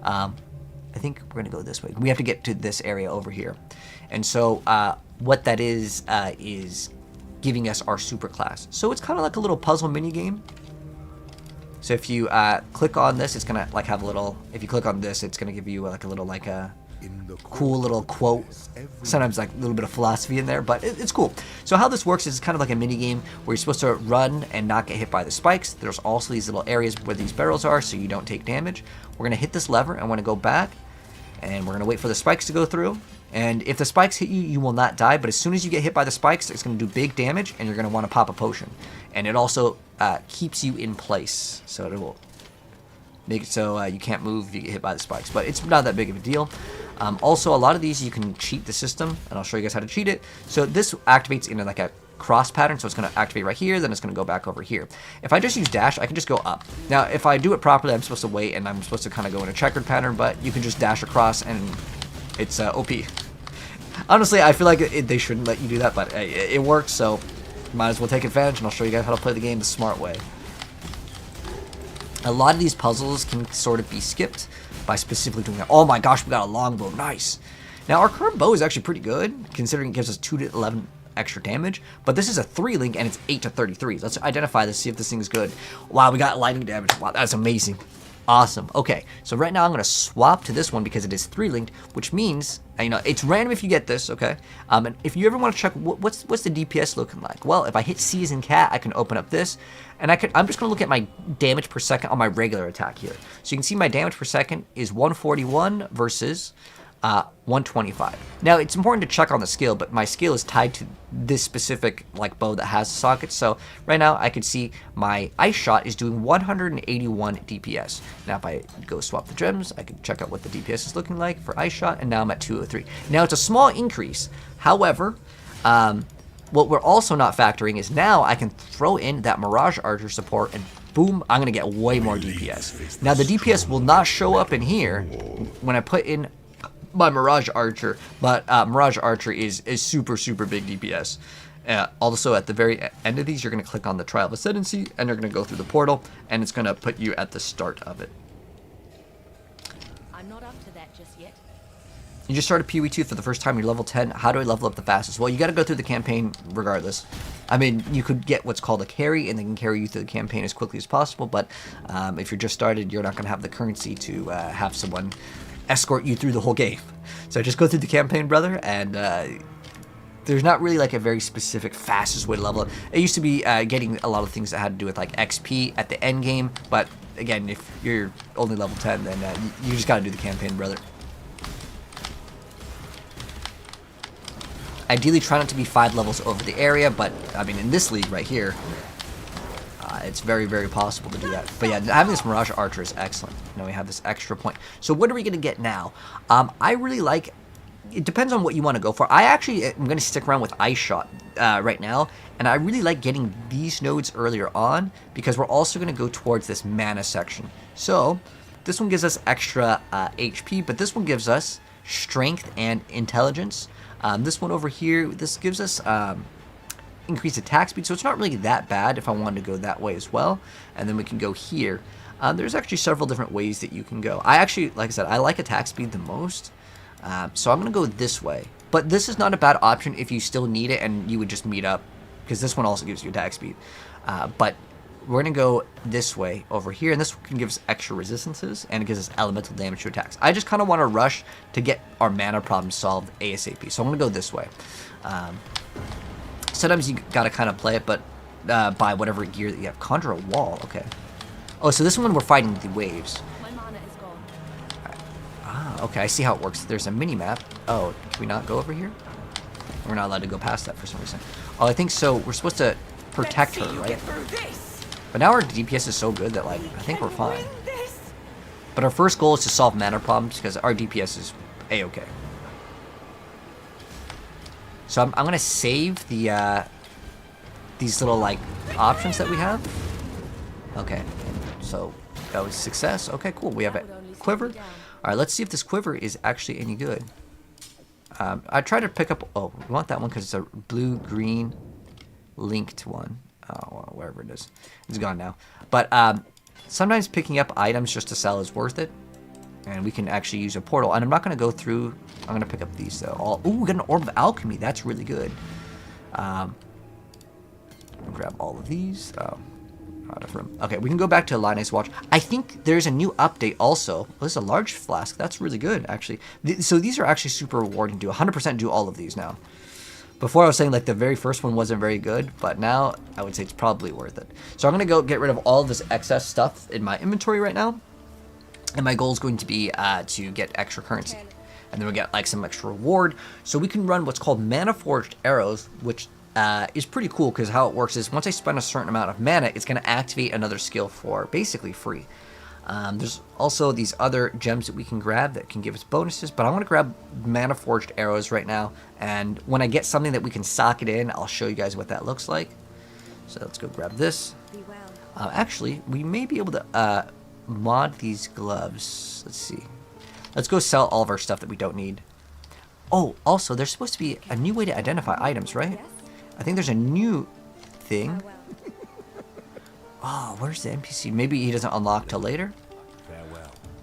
I think we're gonna go this way. We have to get to this area over here. And so what that is giving us our super class. So it's kind of like a little puzzle mini game. So if you click on this, it's gonna like have a little, if you click on this, it's gonna give you like a little like a cool little quote. Sometimes like a little bit of philosophy in there, but it's cool. So how this works is it's kind of like a mini game where you're supposed to run and not get hit by the spikes. There's also these little areas where these barrels are, so you don't take damage. We're gonna hit this lever and want to go back, and we're gonna wait for the spikes to go through. And if the spikes hit you, you will not die, but as soon as you get hit by the spikes, it's gonna do big damage, and you're gonna want to pop a potion. And it also keeps you in place, so it will make it so you can't move if you get hit by the spikes, but it's not that big of a deal. Also, a lot of these you can cheat the system, and I'll show you guys how to cheat it. So this activates in like a cross pattern, so it's going to activate right here, then it's going to go back over here. If I just use dash, I can just go up. Now, if I do it properly, I'm supposed to wait, and I'm supposed to kind of go in a checkered pattern, but you can just dash across, and it's OP. Honestly, I feel like they shouldn't let you do that, but it works, so might as well take advantage, and I'll show you guys how to play the game the smart way. A lot of these puzzles can sort of be skipped by specifically doing that. Oh my gosh, we got a longbow. Nice. Now, our current bow is actually pretty good, considering it gives us 2 to 11 extra damage, but this is a 3 link, and it's 8 to 33. Let's identify this, see if this thing is good. Wow, we got lightning damage. Wow, that's amazing. Awesome. Okay, so right now I'm going to swap to this one because it is 3 linked, which means, you know, it's random if you get this, okay? And if you ever want to check what's the DPS looking like, well, if I hit C as in cat, I can open up this, and I'm just going to look at my damage per second on my regular attack here. So you can see my damage per second is 141 versus 125. Now, it's important to check on the skill, but my skill is tied to this specific like bow that has a socket. So right now I could see my ice shot is doing 181 DPS. Now if I go swap the gems, I can check out what the DPS is looking like for ice shot, and now I'm at 203. Now it's a small increase. However, what we're also not factoring is now I can throw in that Mirage Archer support, and boom, I'm going to get way more DPS. Now the DPS will not show up in here when I put in my Mirage Archer, but Mirage Archer is super big DPS. Also, at the very end of these, you're going to click on the Trial of Ascendancy, and you're going to go through the portal, and it's going to put you at the start of it. I'm not up to that just yet. You just started PoE 2 for the first time, you're level 10. How do I level up the fastest? Well, you got to go through the campaign regardless. I mean, you could get what's called a carry, and they can carry you through the campaign as quickly as possible, but if you're just started, you're not going to have the currency to have someone escort you through the whole game. So just go through the campaign, brother, and there's not really like a very specific fastest way to level up. It used to be getting a lot of things that had to do with like XP at the end game, but again, if you're only level 10, then you just gotta do the campaign, brother. Ideally, try not to be 5 levels over the area, but I mean, in this league right here, it's very possible to do that. But yeah, having this Mirage Archer is excellent. Now we have this extra point. So what are we going to get now? I really like... It depends on what you want to go for. I actually am going to stick around with Ice Shot right now. And I really like getting these nodes earlier on, because we're also going to go towards this mana section. So this one gives us extra HP, but this one gives us strength and intelligence. This one over here, this gives us... increase attack speed, so it's not really that bad if I wanted to go that way as well. And then we can go here. There's actually several different ways that you can go. I actually, like I said, I like attack speed the most, so I'm going to go this way. But this is not a bad option if you still need it and you would just meet up, because this one also gives you attack speed. But we're going to go this way over here, and this can give us extra resistances, and it gives us elemental damage to attacks. I just kind of want to rush to get our mana problem solved ASAP, so I'm going to go this way. Sometimes you gotta kind of play it, but by whatever gear that you have. Conjure a wall, okay. Oh, so this one we're fighting the waves. My mana is gone. Right. Ah, okay, I see how it works. There's a mini-map. Oh, can we not go over here? We're not allowed to go past that for some reason. Oh, I think so. We're supposed to protect her, right? But now our DPS is so good that, like, I think we're fine. But our first goal is to solve mana problems, because our DPS is A-okay. So I'm going to save the these little like options that we have. Okay, so that was success. Okay, cool. We have a quiver. All right, let's see if this quiver is actually any good. I tried to pick up. Oh, we want that one because it's a blue-green linked one. Oh, well, wherever it is, it's gone now. But sometimes picking up items just to sell is worth it. And we can actually use a portal. And I'm not going to go through... I'm going to pick up these, though. Ooh, we got an Orb of Alchemy. That's really good. I'll grab all of these. Oh, out of room. Okay, we can go back to Linus Watch. I think there's a new update also. Well, there's a large flask. That's really good, actually. So these are actually super rewarding. Do 100% do all of these now. Before I was saying, like, the very first one wasn't very good. But now, I would say it's probably worth it. So I'm going to go get rid of all of this excess stuff in my inventory right now. And my goal is going to be to get extra currency. And then we'll get like some extra reward. So we can run what's called Mana Forged Arrows, which is pretty cool because how it works is once I spend a certain amount of mana, it's going to activate another skill for basically free. There's also these other gems that we can grab that can give us bonuses. But I want to grab Mana Forged Arrows right now. And when I get something that we can socket in, I'll show you guys what that looks like. So let's go grab this. Actually, we may be able to... mod these gloves. Let's see. Let's go sell all of our stuff that we don't need. Oh, also, there's supposed to be a new way to identify items, right? I think there's a new thing. Oh, where's the NPC? Maybe he doesn't unlock till later.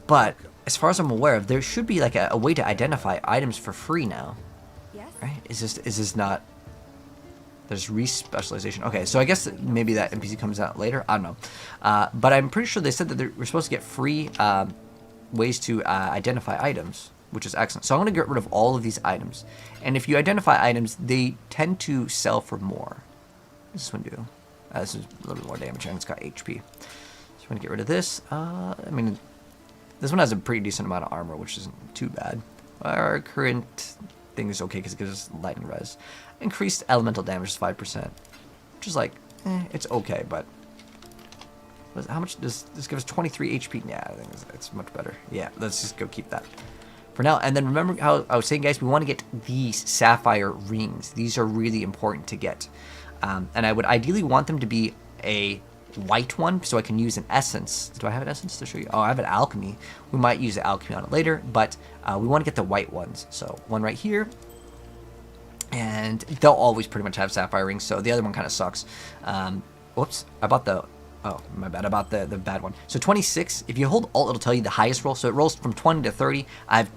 But as far as I'm aware of, there should be like a way to identify items for free now. Right? Is this not? There's re-specialization. Okay, so I guess maybe that NPC comes out later. I don't know. But I'm pretty sure they said that we're supposed to get free ways to identify items, which is excellent. So I'm going to get rid of all of these items. And if you identify items, they tend to sell for more. What does this one do? This is a little bit more damage, and it's got HP. So we're going to get rid of this. I mean, this one has a pretty decent amount of armor, which isn't too bad. Our current thing is okay because it gives us lightning res. Increased elemental damage is 5%, which is like, it's okay, but how much does this give us? 23 HP? Yeah, I think it's much better. Yeah, let's just go keep that for now. And then remember how I was saying, guys, we want to get these sapphire rings. These are really important to get. And I would ideally want them to be a white one so I can use an essence. Do I have an essence to show you? Oh, I have an alchemy. We might use the alchemy on it later, but we want to get the white ones. So one right here. And they'll always pretty much have sapphire rings, so the other one kind of sucks. Whoops, I bought the... Oh, my bad. I bought the bad one. So 26. If you hold Alt, it'll tell you the highest roll. So it rolls from 20 to 30. I have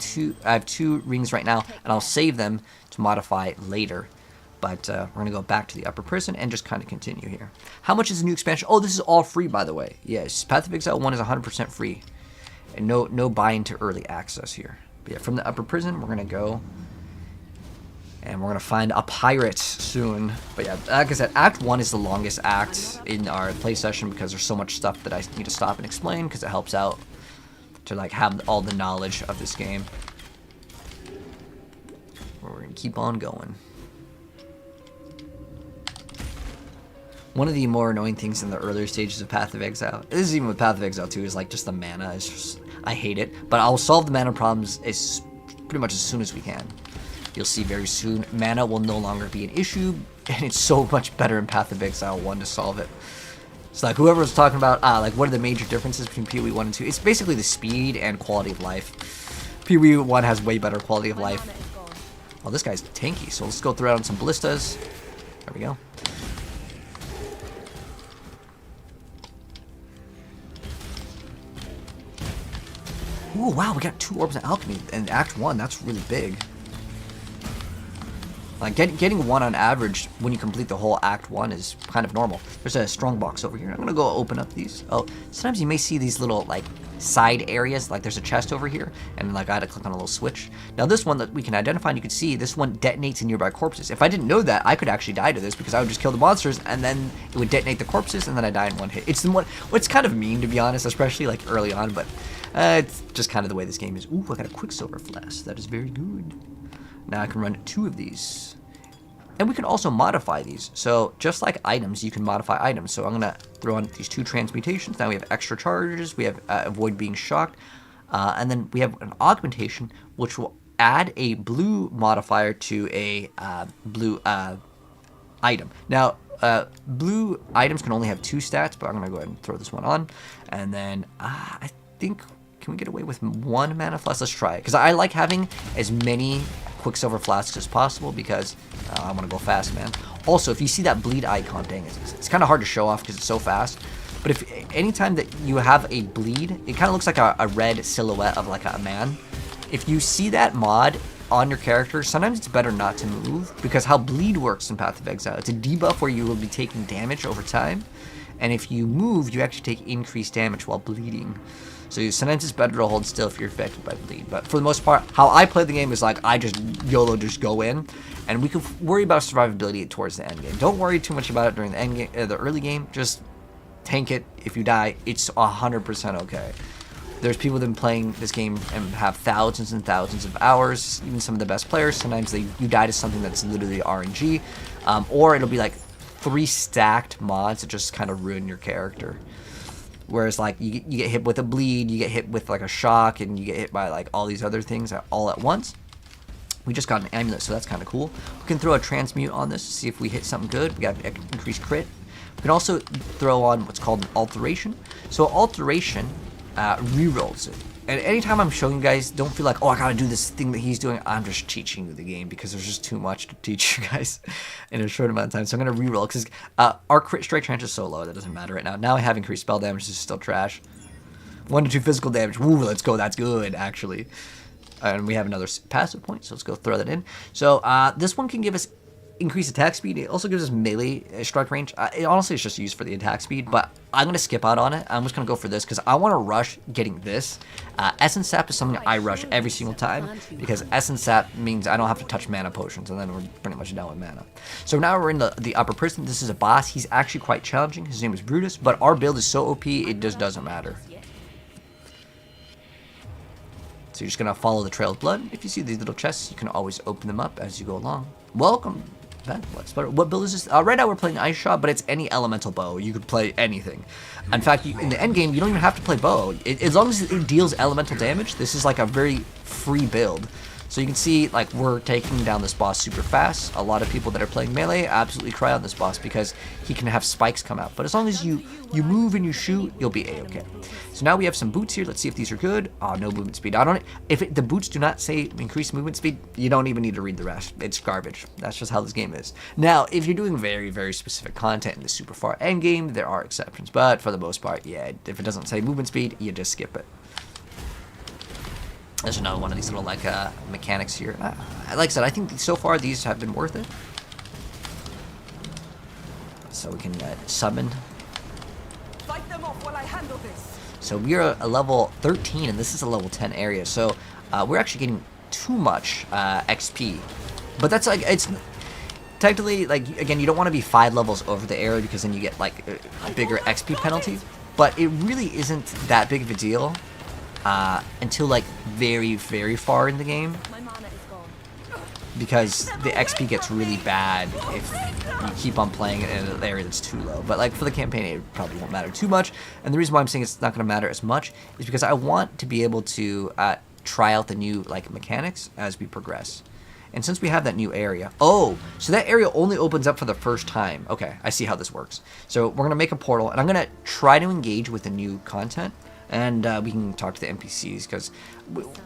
two rings right now, and I'll save them to modify later. But we're gonna go back to the upper prison and just kind of continue here. How much is the new expansion? Oh, this is all free, by the way. Yes, Path of Exile 1 is 100% free, and no buying to early access here. But yeah, from the upper prison, we're gonna go. And we're going to find a pirate soon. But yeah, like I said, Act 1 is the longest act in our play session because there's so much stuff that I need to stop and explain because it helps out to like have all the knowledge of this game. We're going to keep on going. One of the more annoying things in the earlier stages of Path of Exile, this is even with Path of Exile 2, is like just the mana. It's just, I hate it. But I'll solve the mana problems pretty much as soon as we can. You'll see very soon, mana will no longer be an issue, and it's so much better in Path of Exile 1 to solve it. So like whoever was talking about, like what are the major differences between PoE 1 and 2? It's basically the speed and quality of life. PoE 1 has way better quality of life. Well, this guy's tanky, so let's go throw out on some ballistas. There we go. Ooh, wow, we got 2 orbs of alchemy in Act 1. That's really big. Like getting 1 on average when you complete the whole Act 1 is kind of normal. There's a strong box over here. I'm gonna go open up these. Oh, sometimes you may see these little like side areas. Like there's a chest over here, and like I had to click on a little switch. Now this one that we can identify, and you can see this one detonates in nearby corpses. If I didn't know that, I could actually die to this because I would just kill the monsters, and then it would detonate the corpses, and then I die in one hit. It's the one. It's kind of mean to be honest, especially like early on, but it's just kind of the way this game is. Ooh, I got a Quicksilver flask. That is very good. Now I can run 2 of these. And we can also modify these. So just like items, you can modify items. So I'm going to throw on these 2 transmutations. Now we have extra charges. We have avoid being shocked. And then we have an augmentation, which will add a blue modifier to a blue item. Now, blue items can only have 2 stats, but I'm going to go ahead and throw this one on. And then I think... Can we get away with 1 mana flask? Let's try it. Because I like having as many Quicksilver flasks as possible because I want to go fast, man. Also, if you see that bleed icon, dang, it's kind of hard to show off because it's so fast. But if anytime that you have a bleed, it kind of looks like a red silhouette of like a man. If you see that mod on your character, sometimes it's better not to move because how bleed works in Path of Exile. It's a debuff where you will be taking damage over time. And if you move, you actually take increased damage while bleeding. So sometimes it's better to hold still if you're affected by bleed. But for the most part, how I play the game is like I just YOLO just go in, and we can worry about survivability towards the end game. Don't worry too much about it during the end game, the early game. Just tank it. If you die, it's 100% okay. There's people that have been playing this game and have thousands and thousands of hours. Even some of the best players, sometimes you die to something that's literally RNG, or it'll be like 3 stacked mods that just kind of ruin your character. Whereas like you get hit with a bleed, you get hit with like a shock, and you get hit by like all these other things all at once. We just got an amulet, so that's kind of cool. We can throw a transmute on this to see if we hit something good. We got increased crit. We can also throw on what's called an alteration. So alteration rerolls it. And anytime I'm showing you guys, don't feel like, oh, I gotta do this thing that he's doing. I'm just teaching you the game because there's just too much to teach you guys in a short amount of time. So I'm gonna reroll because our crit strike chance is so low that doesn't matter right now. Now I have increased spell damage, this is still trash. 1 to 2 physical damage. Woo, let's go. That's good, actually. And we have another passive point, so let's go throw that in. So this one can give us increased attack speed. It also gives us melee strike range. Honestly, it's just used for the attack speed, but I'm going to skip out on it. I'm just going to go for this because I want to rush getting this. Essence Sap is something I rush every single time because Essence Sap means I don't have to touch mana potions, and then we're pretty much done with mana. So now we're in the upper prison. This is a boss. He's actually quite challenging. His name is Brutus, but our build is so OP, it just doesn't matter. So you're just going to follow the trail of blood. If you see these little chests, you can always open them up as you go along. Welcome. What build is this? Right now we're playing Ice Shot, but it's any elemental bow. You could play anything. In fact, in the end game, you don't even have to play bow. As long as it deals elemental damage, this is like a very free build. So you can see, like, we're taking down this boss super fast. A lot of people that are playing melee absolutely cry on this boss because he can have spikes come out. But as long as you move and you shoot, you'll be A-okay. So now we have some boots here. Let's see if these are good. Oh, no movement speed. The boots do not say increase movement speed, you don't even need to read the rest. It's garbage. That's just how this game is. Now, if you're doing very, very specific content in the super far end game, there are exceptions. But for the most part, yeah, if it doesn't say movement speed, you just skip it. There's another one of these little, like, mechanics here. Like I said, I think so far these have been worth it. So we can summon. Fight them off while I handle this. So we are a level 13, and this is a level 10 area. So we're actually getting too much XP. But that's, like, it's technically, like, again, you don't want to be 5 levels over the area because then you get, like, a bigger XP penalty. But it really isn't that big of a deal. Until, like, very, very far in the game, because the XP gets really bad if you keep on playing it in an area that's too low. But, like, for the campaign, it probably won't matter too much. And the reason why I'm saying it's not going to matter as much is because I want to be able to try out the new, like, mechanics as we progress. And since we have that new area, so that area only opens up for the first time. Okay, I see how this works. So we're going to make a portal, and I'm going to try to engage with the new content. And we can talk to the NPCs because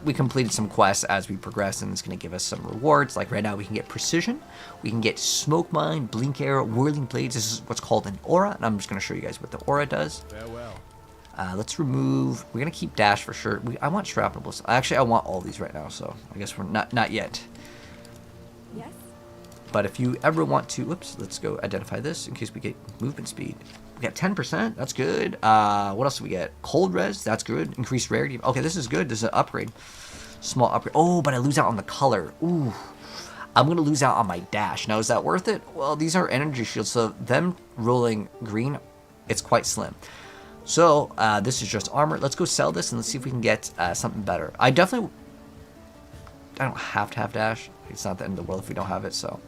we completed some quests as we progress, and it's going to give us some rewards. Like right now, we can get Precision, we can get Smoke Mine, Blink Arrow, Whirling Blades. This is what's called an Aura, and I'm just going to show you guys what the Aura does. Farewell. Let's remove. We're going to keep Dash for sure. I want Shrapnel. Actually, I want all these right now, so I guess we're not yet. Yes. But if you ever want to, let's go identify this in case we get movement speed. We got 10%. That's good. What else do we get? Cold res. That's good. Increased rarity. Okay, this is good. This is an upgrade. Small upgrade. Oh, but I lose out on the color. Ooh. I'm going to lose out on my dash. Now, is that worth it? Well, these are energy shields, so them rolling green, it's quite slim. So, this is just armor. Let's go sell this and let's see if we can get something better. I don't have to have dash. It's not the end of the world if we don't have it, so.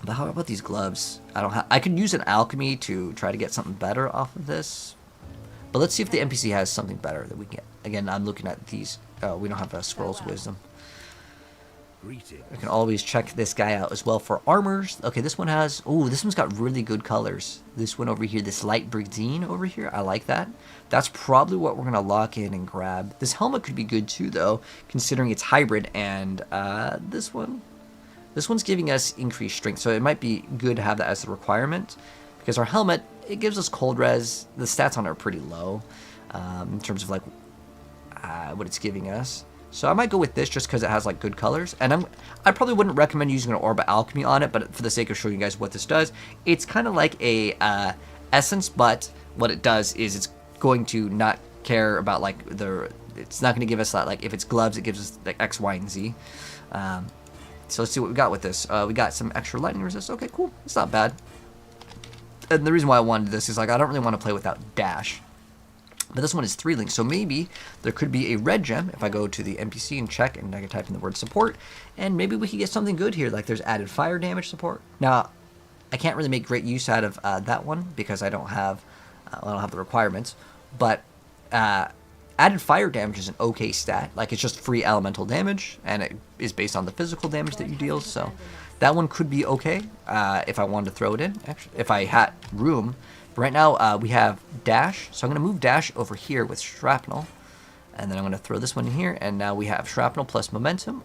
But how about these gloves? I could use an alchemy to try to get something better off of this. But let's see if the NPC has something better that we can get. Again, I'm looking at these. Oh, we don't have a Scrolls of Wisdom. We can always check this guy out as well for armors. Okay, this one has... Oh, this one's got really good colors. This one over here, this light Brigdine over here, I like that. That's probably what we're going to lock in and grab. This helmet could be good too, though, considering it's hybrid. And this one... This one's giving us increased strength, so it might be good to have that as a requirement. Because our helmet, it gives us cold res. The stats on it are pretty low in terms of like what it's giving us. So I might go with this just because it has like good colors. And I probably wouldn't recommend using an Orb of Alchemy on it, but for the sake of showing you guys what this does, it's kind of like a essence, but what it does is it's going to not care about like it's not going to give us that, like if it's gloves, it gives us like X, Y, and Z. So let's see what we got with this. We got some extra lightning resist. Okay, cool. It's not bad. And the reason why I wanted this is like I don't really want to play without dash. But this one is 3 links, so maybe there could be a red gem if I go to the NPC and check and I can type in the word support. And maybe we can get something good here, like there's added fire damage support. Now, I can't really make great use out of that one because I don't have the requirements. But added fire damage is an okay stat. Like it's just free elemental damage, and it is based on the physical damage that you deal. So that one could be okay if I wanted to throw it in. Actually, if I had room. But right now we have dash, so I'm going to move dash over here with shrapnel, and then I'm going to throw this one in here, and now we have shrapnel plus momentum.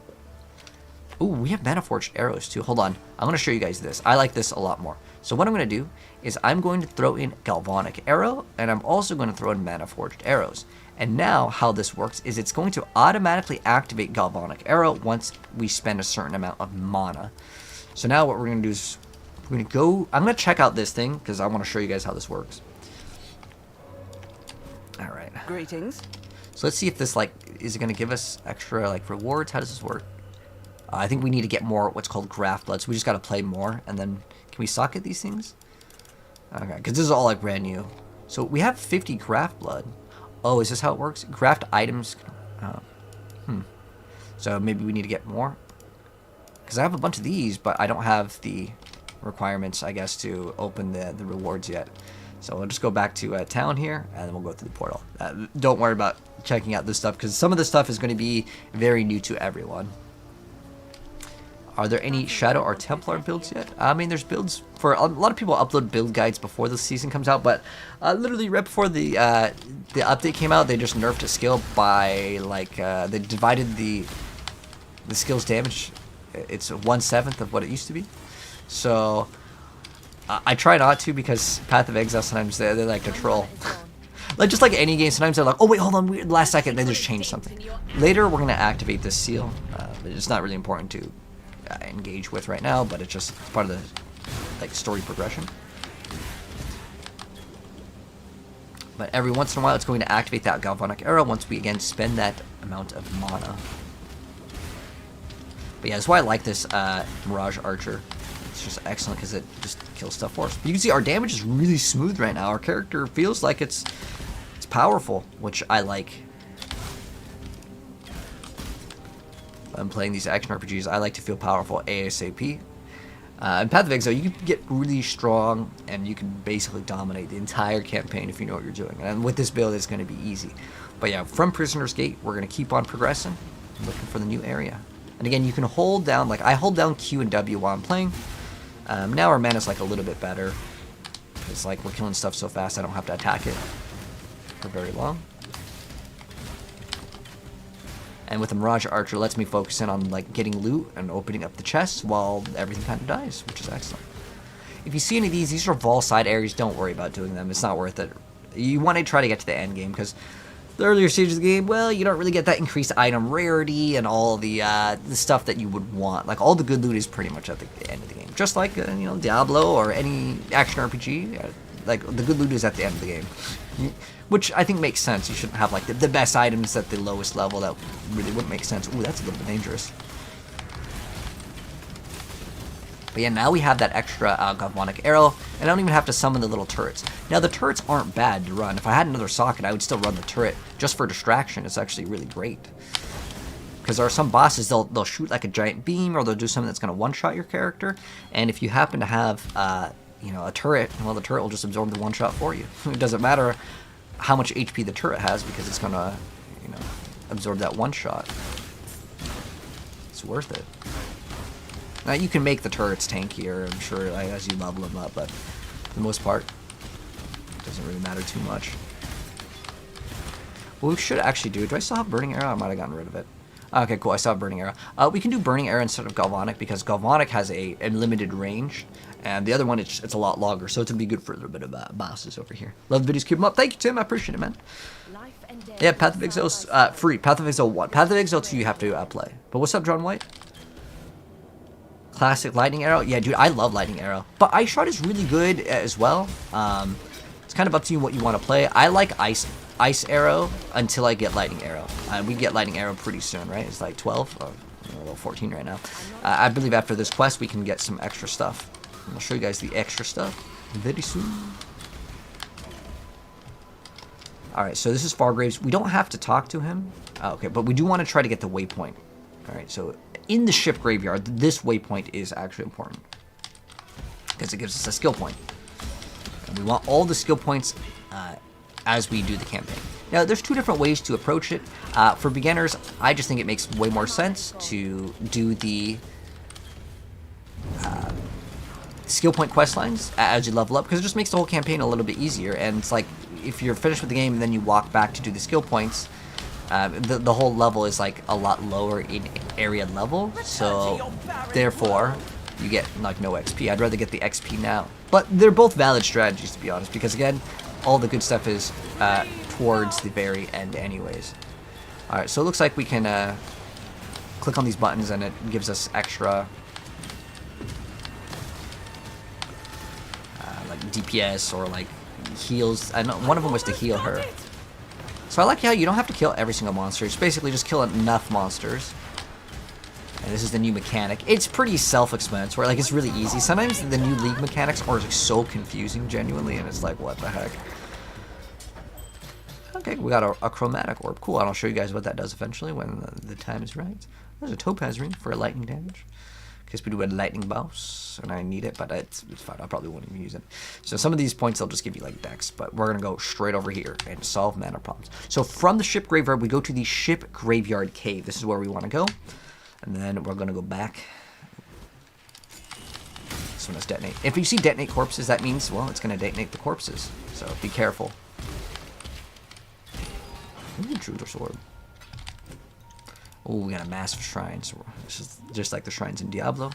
Ooh, we have mana forged arrows too. Hold on. I'm going to show you guys this. I like this a lot more. So what I'm going to do is I'm going to throw in galvanic arrow, and I'm also going to throw in mana forged arrows. And now how this works is it's going to automatically activate galvanic arrow once we spend a certain amount of mana. So now what we're going to do is we're going to go, I'm going to check out this thing because I want to show you guys how this works. All right. Greetings. So let's see if this, like, is it going to give us extra, like, rewards? How does this work? I think we need to get more what's called graft blood, so we just got to play more, and then can we socket these things? Okay, because this is all, like, brand new. So we have 50 graft blood. Oh, is this how it works? Graft items. So maybe we need to get more? Because I have a bunch of these, but I don't have the requirements, I guess, to open the rewards yet. So we'll just go back to town here, and then we'll go through the portal. Don't worry about checking out this stuff, because some of this stuff is going to be very new to everyone. Are there any Shadow or Templar builds yet? I mean, there's builds for a lot of people upload build guides before the season comes out, but literally right before the update came out, they just nerfed a skill by like they divided the skill's damage. It's 1/7 of what it used to be. So I try not to because Path of Exile sometimes they like to troll. Like just like any game, sometimes they're like, oh wait, hold on, last second they just changed something. Later we're gonna activate this seal. It's not really important to engage with right now, but it's just part of the like story progression. But every once in a while it's going to activate that galvanic arrow once we again spend that amount of mana. But yeah, that's why I like this Mirage Archer. It's just excellent because it just kills stuff for us. But you can see our damage is really smooth right now. Our character feels like it's powerful, which I like. I'm playing these action RPGs, I like to feel powerful ASAP. In Path of Exile, you can get really strong, and you can basically dominate the entire campaign if you know what you're doing. And with this build, it's going to be easy. But yeah, from Prisoner's Gate, we're going to keep on progressing, looking for the new area. And again, you can hold down, like I hold down Q and W while I'm playing. Now our mana's like a little bit better. It's like we're killing stuff so fast, I don't have to attack it for very long. And with the Mirage Archer, lets me focus in on like getting loot and opening up the chests while everything kind of dies, which is excellent. If you see any of these are Vol side areas, don't worry about doing them. It's not worth it. You want to try to get to the end game because the earlier stages of the game, well, you don't really get that increased item rarity and all the stuff that you would want. Like all the good loot is pretty much at the end of the game, just like you know, Diablo or any action RPG. Like the good loot is at the end of the game. Which I think makes sense. You shouldn't have like the best items at the lowest level. That really wouldn't make sense. Ooh, that's a little bit dangerous. But yeah, now we have that extra galvanic arrow, and I don't even have to summon the little turrets. Now the turrets aren't bad to run. If I had another socket, I would still run the turret just for distraction. It's actually really great. Because there are some bosses, they'll shoot like a giant beam, or they'll do something that's going to one-shot your character. And if you happen to have you know, a turret, well, the turret will just absorb the one-shot for you. It doesn't matter how much HP the turret has because it's gonna, you know, absorb that one shot. It's worth it. Now you can make the turrets tankier, I'm sure, like, as you level them up, but for the most part, it doesn't really matter too much. What we should actually do I still have Burning Arrow? I might have gotten rid of it. Okay, cool, I still have Burning Arrow. We can do Burning Arrow instead of Galvanic because Galvanic has a limited range. And the other one, it's a lot longer, so it's going to be good for a little bit of bosses over here. Love the videos, keep them up. Thank you, Tim. I appreciate it, man. Yeah, Path of Exile's free. Path of Exile 1. Path of Exile 2 you have to play. But what's up, John White? Classic Lightning Arrow? Yeah, dude, I love Lightning Arrow. But Ice Shot is really good as well. It's kind of up to you what you want to play. I like Ice Arrow until I get Lightning Arrow. We get Lightning Arrow pretty soon, right? It's like 12 or a little 14 right now. I believe after this quest we can get some extra stuff. I'll show you guys the extra stuff very soon. Alright, so this is Fargraves. We don't have to talk to him. Okay, but we do want to try to get the waypoint. Alright, so in the ship graveyard, this waypoint is actually important. Because it gives us a skill point. And we want all the skill points as we do the campaign. Now, there's two different ways to approach it. For beginners, I just think it makes way more sense to do the skill point quest lines as you level up, because it just makes the whole campaign a little bit easier. And it's like if you're finished with the game and then you walk back to do the skill points, the whole level is like a lot lower in area level, so therefore you get like no XP. I'd rather get the XP now. But they're both valid strategies, to be honest, because again, all the good stuff is towards the very end anyways. Alright, so it looks like we can click on these buttons and it gives us extra like DPS or like heals. I know one of them was to heal her. So I like how you don't have to kill every single monster. It's basically just kill enough monsters. And this is the new mechanic. It's pretty self-explanatory. Like, it's really easy. Sometimes the new League mechanics are like, so confusing, genuinely, and it's like, what the heck? Okay, we got a chromatic orb. Cool, and I'll show you guys what that does eventually when the time is right. There's a topaz ring for a lightning damage. In case we do a lightning boss, and I need it, but it's fine. I probably won't even use it. So some of these points, they'll just give you, like, dex, but we're going to go straight over here and solve mana problems. So from the ship graveyard, we go to the ship graveyard cave. This is where we want to go. And then we're going to go back. This one is detonate. If you see detonate corpses, that means, well, it's going to detonate the corpses. So be careful. Ooh, Intruder Sword. Oh, we got a massive shrine. So this is just like the shrines in Diablo.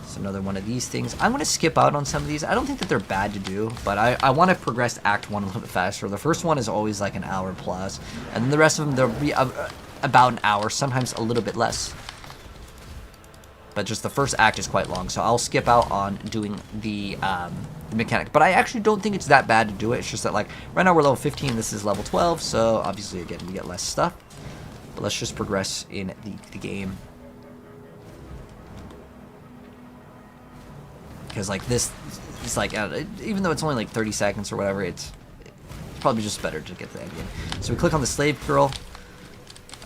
It's another one of these things. I'm going to skip out on some of these. I don't think that they're bad to do, but I want to progress Act 1 a little bit faster. The first one is always like an hour plus, and then the rest of them, they'll be about an hour, sometimes a little bit less. But just the first act is quite long, so I'll skip out on doing the mechanic. But I actually don't think it's that bad to do it. It's just that, like, right now we're level 15, this is level 12, so obviously, again, we get less stuff. But let's just progress in the game. Because, like, this, it's like, even though it's only like 30 seconds or whatever, it's probably just better to get to the end game. So we click on the slave girl.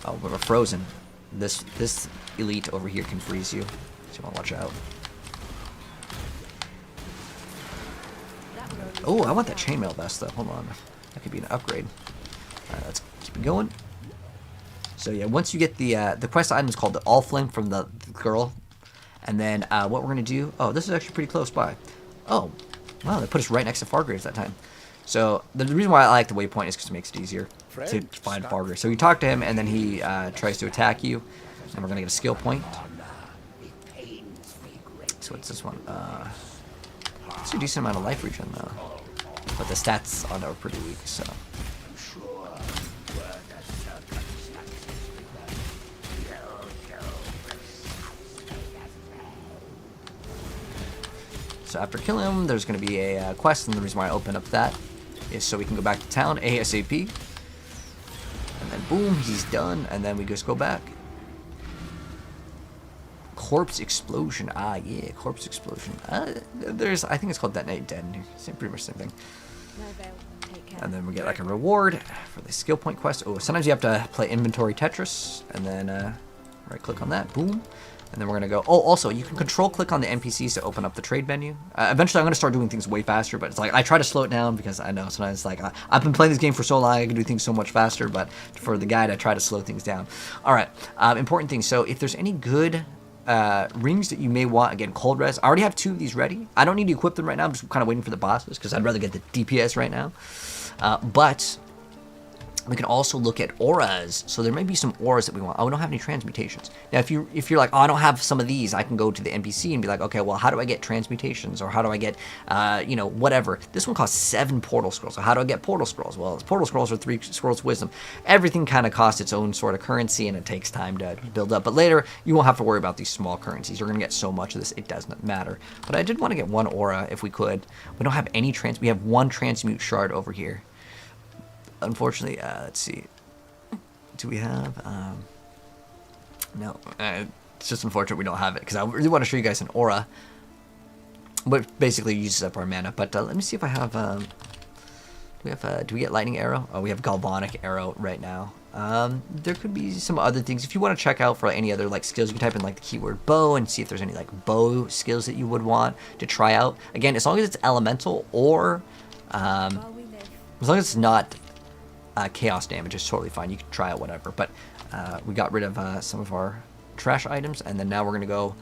Oh, we're frozen. This elite over here can freeze you, so you want to watch out. Oh, I want that chainmail vest though. Hold on, that could be an upgrade. All right, let's keep it going. So yeah, once you get the quest item is called the All Flame from the girl, and then what we're gonna do? Oh, this is actually pretty close by. Oh, wow, they put us right next to Fargraves that time. So the reason why I like the waypoint is because it makes it easier to find Fargraves. So you talk to him, and then he tries to attack you, and we're gonna get a skill point. So what's this one? It's a decent amount of life regen though, but the stats on it are pretty weak. So. So after killing him, there's going to be a quest, and the reason why I open up that is so we can go back to town ASAP. And then boom, he's done, and then we just go back. Corpse explosion. Ah, yeah, corpse explosion. I think it's called detonate dead. Pretty much the same thing. And then we get like a reward for the skill point quest. Oh, sometimes you have to play inventory Tetris, and then right click on that, boom. And then we're going to go, oh, also, you can control click on the NPCs to open up the trade menu. Eventually, I'm going to start doing things way faster, but it's like, I try to slow it down because I know sometimes, it's like, I've been playing this game for so long, I can do things so much faster, but for the guide, I try to slow things down. All right, important thing. So if there's any good rings that you may want, again, cold res, I already have 2 of these ready. I don't need to equip them right now. I'm just kind of waiting for the bosses because I'd rather get the DPS right now. But we can also look at auras. So there may be some auras that we want. Oh, we don't have any transmutations. Now, if you're like, oh, I don't have some of these, I can go to the NPC and be like, okay, well, how do I get transmutations? Or how do I get, you know, whatever. This one costs 7 portal scrolls. So how do I get portal scrolls? Well, portal scrolls are 3 scrolls of wisdom. Everything kind of costs its own sort of currency, and it takes time to build up. But later, you won't have to worry about these small currencies. You're going to get so much of this, it doesn't matter. But I did want to get 1 aura if we could. We don't have any we have 1 transmute shard over here. Unfortunately, let's see. Do we have? No. It's just unfortunate we don't have it because I really want to show you guys an aura, but basically uses up our mana. But let me see if I have. Do we get lightning arrow? Oh, we have galvanic arrow right now. There could be some other things if you want to check out for any other like skills. You can type in like the keyword bow and see if there's any like bow skills that you would want to try out. Again, as long as it's elemental or as long as it's not chaos damage, is totally fine. You can try out whatever. But we got rid of some of our trash items, and then now we're gonna go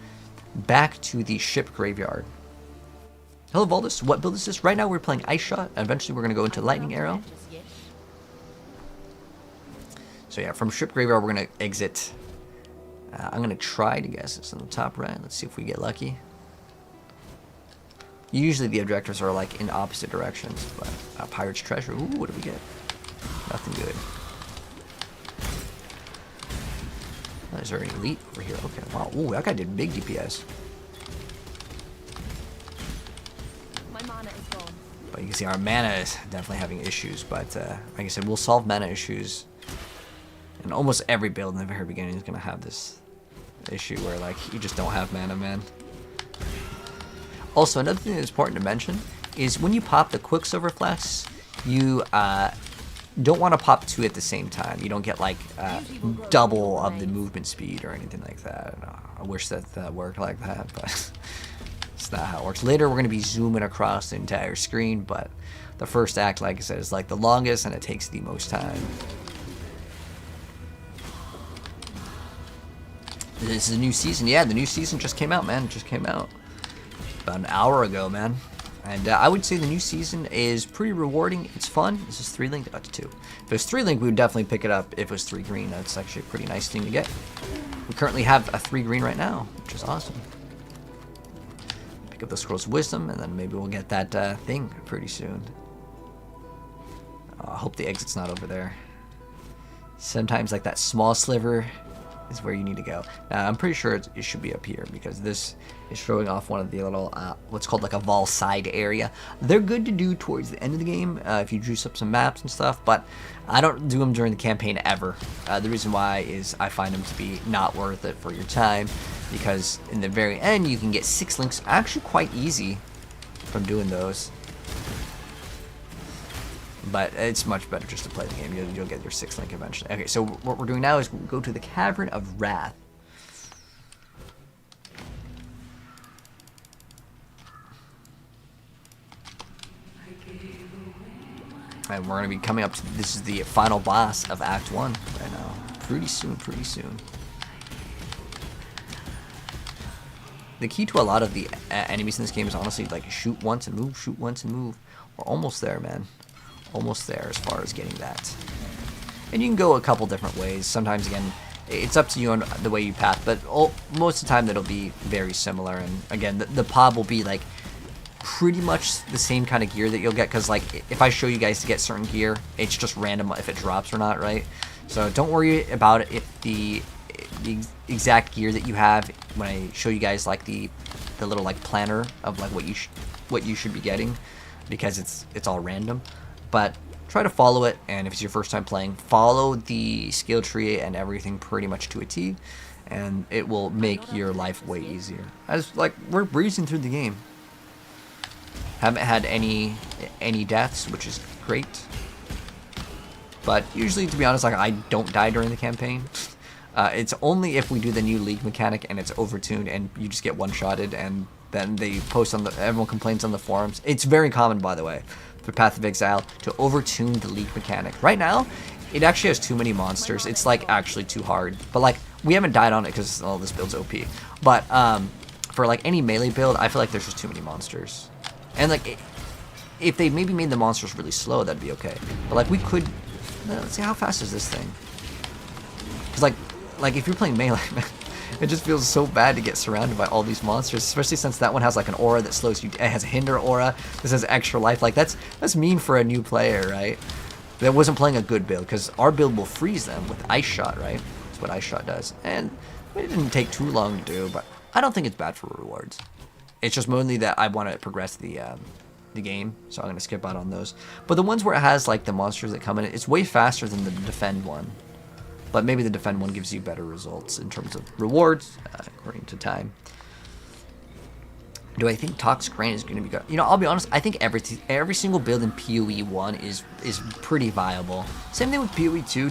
back to the ship graveyard. Hello, Valdis. What build is this? Right now we're playing Ice Shot, and eventually we're gonna go into Lightning Arrow. So yeah, from Ship Graveyard, we're going to exit. I'm going to try to guess it's in the top right. Let's see if we get lucky. Usually the objectives are like in opposite directions, but Pirate's Treasure. Ooh, what do we get? Nothing good. Oh, is there an elite over here? Okay, wow. Ooh, that guy did big DPS. My mana is gone. But you can see our mana is definitely having issues. But like I said, we'll solve mana issues. And almost every build in the very beginning is going to have this issue where like you just don't have mana, man. Also, another thing that's important to mention is when you pop the Quicksilver Flex, you don't want to pop 2 at the same time. You don't get like double of the movement speed or anything like that. I wish that worked like that, but it's not how it works. Later, we're going to be zooming across the entire screen, but the first act, like I said, is like the longest and it takes the most time. This is a new season. Yeah, the new season just came out, man. It just came out about an hour ago, man. And I would say the new season is pretty rewarding. It's fun. This is 3 link. That's 2. If it was 3 link, we would definitely pick it up. If it was 3 green, that's actually a pretty nice thing to get. We currently have a 3 green right now, which is awesome. Pick up the Scrolls of Wisdom, and then maybe we'll get that thing pretty soon. I hope the exit's not over there. Sometimes like that small sliver is where you need to go. Now, I'm pretty sure it should be up here because this is showing off one of the little, what's called like a Vol side area. They're good to do towards the end of the game if you juice up some maps and stuff, but I don't do them during the campaign ever. The reason why is I find them to be not worth it for your time because in the very end you can get 6 links actually quite easy from doing those. But it's much better just to play the game. You'll get your 6th link eventually. Okay, so what we're doing now is go to the Cavern of Wrath. And we're going to be coming up to, this is the final boss of Act 1 right now. Pretty soon, pretty soon. The key to a lot of the enemies in this game is honestly like shoot once and move, shoot once and move. We're almost there, man. Almost there as far as getting that. And you can go a couple different ways. Sometimes, again, it's up to you on the way you path, but most of the time it'll be very similar. And again, the pod will be like pretty much the same kind of gear that you'll get, because like if I show you guys to get certain gear, it's just random if it drops or not, right? So don't worry about it if the exact gear that you have when I show you guys like the little like planner of like what you should be getting, because it's all random. But try to follow it, and if it's your first time playing, follow the skill tree and everything pretty much to a T, and it will make your life way easier. As like we're breezing through the game. Haven't had any deaths, which is great. But usually, to be honest, like I don't die during the campaign. It's only if we do the new league mechanic and it's overtuned and you just get one-shotted, and then they post on everyone complains on the forums. It's very common, by the way, for Path of Exile to overtune the league mechanic. Right now, it actually has too many monsters. It's like actually too hard. But like we haven't died on it because this build's OP. But for like any melee build, I feel like there's just too many monsters. And like if they maybe made the monsters really slow, that'd be okay. But like we could, let's see, how fast is this thing? Because like if you're playing melee, it just feels so bad to get surrounded by all these monsters, especially since that one has like an aura that slows you. It has a hinder aura. This has extra life. Like that's mean for a new player, right? That wasn't playing a good build, because our build will freeze them with Ice Shot, right? That's what Ice Shot does, and it didn't take too long to do. But I don't think it's bad for rewards. It's just mainly that I want to progress the game, so I'm gonna skip out on those. But the ones where it has like the monsters that come in, it's way faster than the defend one. But maybe the defend one gives you better results in terms of rewards, according to time. Do I think Toxic Rain is going to be good? You know, I'll be honest, I think every single build in PoE 1 is pretty viable. Same thing with PoE 2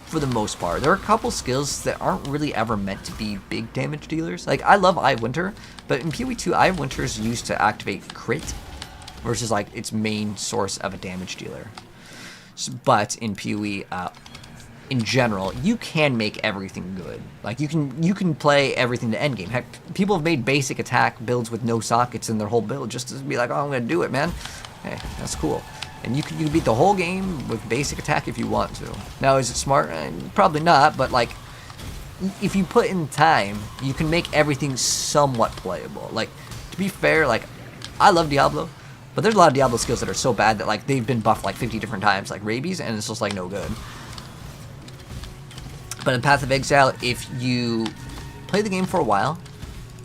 for the most part. There are a couple skills that aren't really ever meant to be big damage dealers. Like, I love Eye of Winter, but in PoE 2, Eye of Winter is used to activate crit versus like its main source of a damage dealer. But in PoE, in general, you can make everything good. Like you can play everything to endgame. Heck, people have made basic attack builds with no sockets in their whole build just to be like, oh, I'm gonna do it, man. Hey, that's cool. And you can beat the whole game with basic attack if you want to. Now, is it smart? Probably not, but like, if you put in time, you can make everything somewhat playable. Like, to be fair, like, I love Diablo, but there's a lot of Diablo skills that are so bad that like they've been buffed like 50 different times, like rabies, and it's just like no good. But in Path of Exile, if you play the game for a while,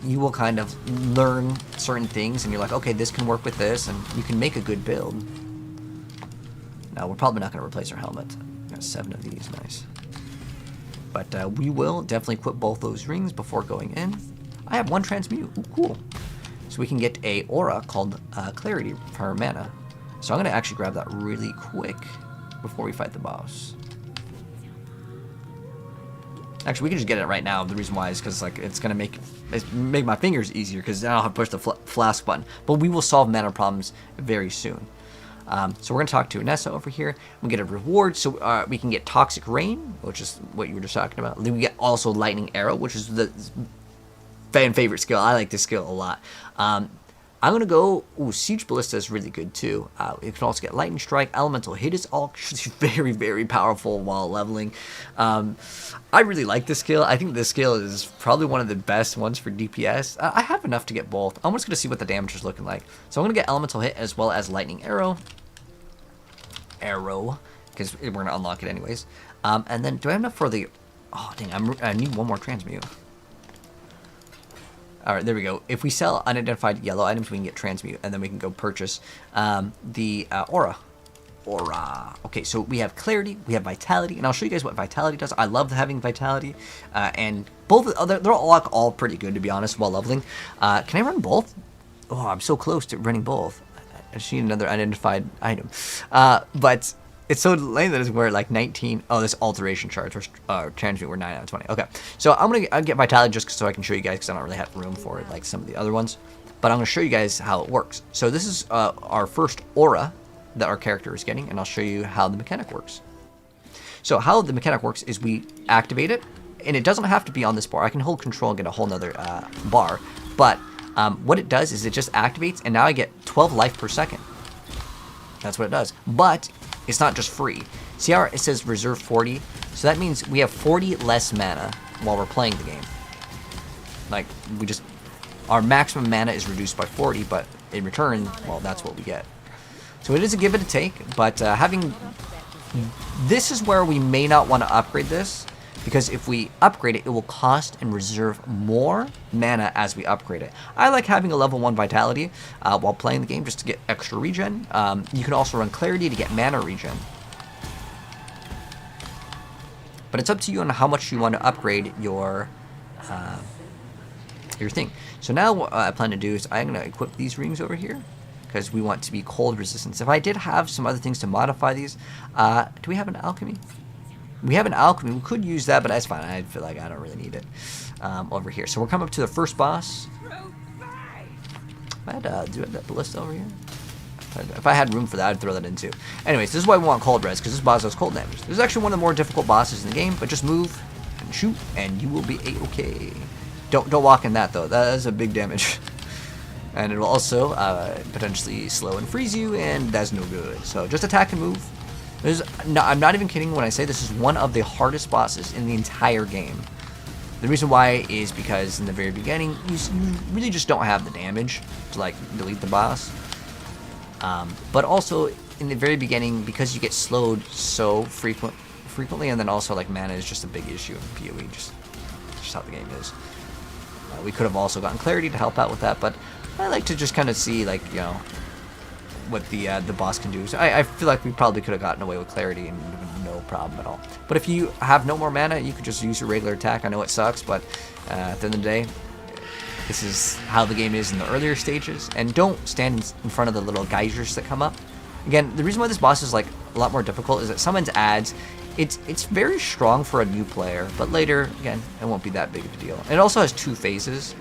you will kind of learn certain things, and you're like, okay, this can work with this, and you can make a good build. Now, we're probably not going to replace our helmet. Got 7 of these, nice. But we will definitely equip both those rings before going in. I have 1 transmute, ooh, cool. So we can get a aura called Clarity for mana. So I'm going to actually grab that really quick before we fight the boss. Actually, we can just get it right now. The reason why is because like it's gonna make my fingers easier because then I'll have to push the flask button. But we will solve mana problems very soon. So we're gonna talk to Nessa over here. We get a reward, so we can get Toxic Rain, which is what you were just talking about. Then we get also Lightning Arrow, which is the fan favorite skill. I like this skill a lot. I'm going to go, ooh, Siege Ballista is really good too. You can also get Lightning Strike. Elemental Hit is all very, very powerful while leveling. I really like this skill. I think this skill is probably one of the best ones for DPS. I have enough to get both. I'm just going to see what the damage is looking like. So I'm going to get Elemental Hit as well as Lightning Arrow. Because we're going to unlock it anyways. And then, do I have enough for the... Oh, dang, I need 1 more transmute. Alright, there we go. If we sell unidentified yellow items, we can get transmute, and then we can go purchase the aura. Okay, so we have clarity, we have vitality, and I'll show you guys what vitality does. I love having vitality, and both they're all pretty good, to be honest, while leveling. Can I run both? Oh, I'm so close to running both. I just need another unidentified item. But it's so lame that we're like 19. Oh, this alteration charge or transmute we're 9 out of 20. Okay, so I'll get vitality just so I can show you guys because I don't really have room for it like some of the other ones. But I'm going to show you guys how it works. So this is our first aura that our character is getting, and I'll show you how the mechanic works. So how the mechanic works is we activate it, and it doesn't have to be on this bar. I can hold control and get a whole nother bar. But what it does is it just activates, and now I get 12 life per second. That's what it does. But it's not just free. See how it says reserve 40? So that means we have 40 less mana while we're playing the game. Like, our maximum mana is reduced by 40, but in return, well, that's what we get. So it is a give and a take, but this is where we may not want to upgrade this, because if we upgrade it, it will cost and reserve more mana as we upgrade it. I like having a level 1 vitality while playing the game just to get extra regen. You can also run clarity to get mana regen. But it's up to you on how much you want to upgrade your thing. So now what I plan to do is I'm going to equip these rings over here, because we want to be cold resistance. If I did have some other things to modify these, do we have an alchemy? We have an alchemy. We could use that, but that's fine. I feel like I don't really need it over here. So we're coming up to the first boss. Do I have that ballista over here? If I had room for that, I'd throw that in too. Anyways, this is why we want cold res, because this boss does cold damage. This is actually one of the more difficult bosses in the game, but just move and shoot, and you will be a-okay. Don't walk in that, though. That is a big damage. And it will also potentially slow and freeze you, and that's no good. So just attack and move. I'm not even kidding when I say this is one of the hardest bosses in the entire game. The reason why is because in the very beginning, you really just don't have the damage to like delete the boss. But also in the very beginning, because you get slowed so frequently, and then also like mana is just a big issue in PoE. Just how the game is. We could have also gotten clarity to help out with that, but I like to just kind of see like what the boss can do. So I feel like we probably could have gotten away with clarity and no problem at all. But if you have no more mana, you could just use your regular attack. I know it sucks, but at the end of the day, this is how the game is in the earlier stages. And don't stand in front of the little geysers that come up. Again, the reason why this boss is like a lot more difficult is that summons adds. It's very strong for a new player, but later, again, it won't be that big of a deal. And it also has 2 phases,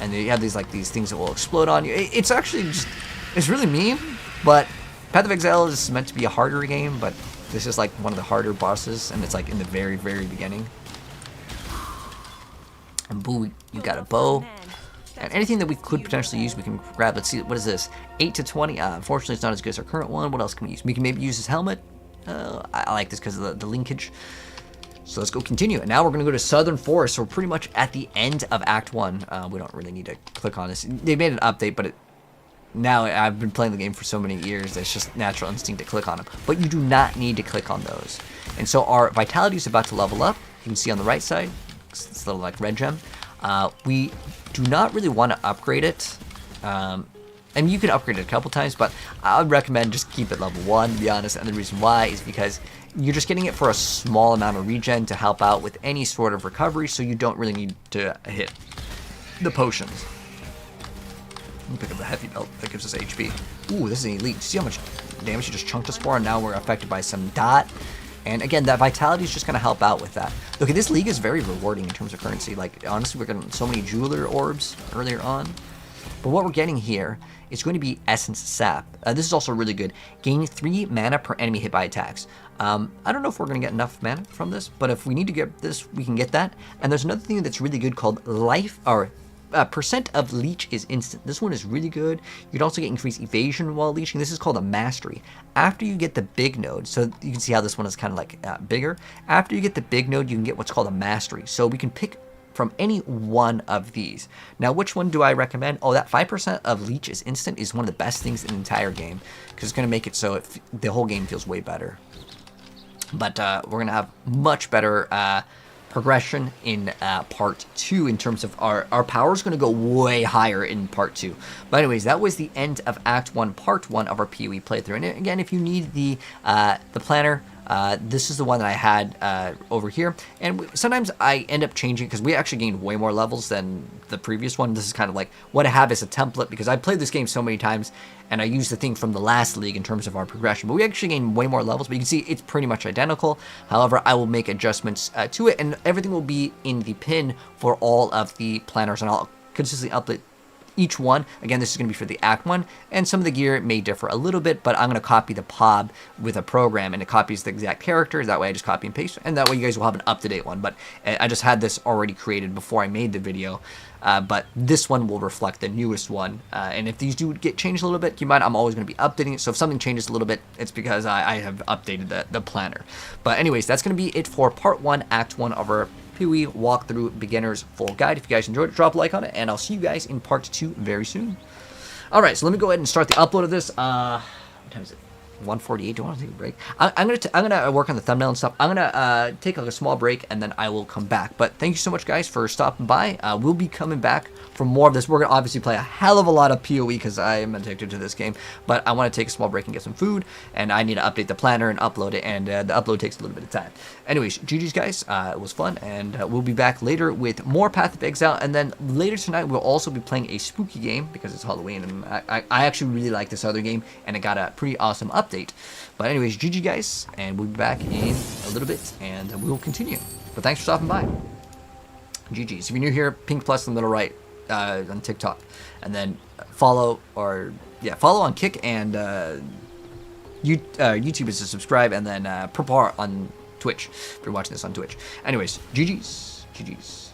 and you have these things that will explode on you. It's actually just, it's really mean, but Path of Exile is meant to be a harder game, but this is like one of the harder bosses, and it's like in the very, very beginning. And boo, you got a bow. And anything that we could potentially use, we can grab. Let's see, what is this? 8 to 20. Unfortunately, it's not as good as our current one. What else can we use? We can maybe use his helmet. I like this because of the linkage. So let's go continue. And now we're going to go to Southern Forest. So we're pretty much at the end of Act 1. We don't really need to click on this. They made an update, but now I've been playing the game for so many years, it's just natural instinct to click on them. But you do not need to click on those. And so our vitality is about to level up. You can see on the right side, it's a little like red gem. We do not really want to upgrade it. And you can upgrade it a couple times, but I would recommend just keep it level 1, to be honest. And the reason why is because you're just getting it for a small amount of regen to help out with any sort of recovery, so you don't really need to hit the potions. Let me pick up the heavy belt that gives us HP. Ooh, this is an elite. See how much damage you just chunked us for? And now we're affected by some dot. And again, that vitality is just going to help out with that. Okay, this league is very rewarding in terms of currency. Like, honestly, we're getting so many jeweler orbs earlier on. But what we're getting here is going to be Essence Sap. This is also really good. Gain 3 mana per enemy hit by attacks. I don't know if we're going to get enough mana from this, but if we need to get this, we can get that. And there's another thing that's really good called percent of leech is instant. This one is really good. You can also get increased evasion while leeching. This is called a mastery. After you get the big node, so you can see how this one is kind of like bigger. After you get the big node, you can get what's called a mastery. So we can pick from any one of these. Now, which one do I recommend? Oh, that 5% of leech is instant is one of the best things in the entire game, because it's going to make it so the whole game feels way better. But we're going to have much better progression in part 2 in terms of our power is going to go way higher in part 2. But anyways, that was the end of Act 1, part 1 of our PoE playthrough. And again, if you need the planner, this is the one that I had over here. And sometimes I end up changing because we actually gained way more levels than the previous one. This is kind of like what I have as a template because I played this game so many times and I used the thing from the last league in terms of our progression. But we actually gained way more levels, but you can see it's pretty much identical. However, I will make adjustments to it and everything will be in the pin for all of the planners and I'll consistently update each one. Again, this is going to be for the Act 1, and some of the gear may differ a little bit, but I'm going to copy the POB with a program, and it copies the exact characters. That way I just copy and paste, and that way you guys will have an up-to-date one. But I just had this already created before I made the video, but this one will reflect the newest one. And if these do get changed a little bit, keep in mind I'm always going to be updating it, so if something changes a little bit, it's because I have updated the planner. But anyways, that's going to be it for Part 1, Act 1 of our PoE walkthrough beginner's full guide. If you guys enjoyed it, drop a like on it, and I'll see you guys in part 2 very soon. Alright, so let me go ahead and start the upload of this. What time is it? 1:48. Do I want to take a break? I'm gonna work on the thumbnail and stuff. I'm gonna take like a small break and then I will come back. But thank you so much, guys, for stopping by. We'll be coming back for more of this. We're gonna obviously play a hell of a lot of PoE because I am addicted to this game. But I want to take a small break and get some food, and I need to update the planner and upload it. And the upload takes a little bit of time. Anyways, GG's, guys. It was fun, and we'll be back later with more Path of Exile. And then later tonight, we'll also be playing a spooky game because it's Halloween, and I actually really like this other game, and it got a pretty awesome update. But anyways, GG, guys, and we'll be back in a little bit, and we will continue. But thanks for stopping by. GG's. If you're new here, pink plus in the middle right on TikTok, and then follow on Kick, and YouTube is to subscribe, and then purple heart on Twitch if you're watching this on Twitch. Anyways, GG's.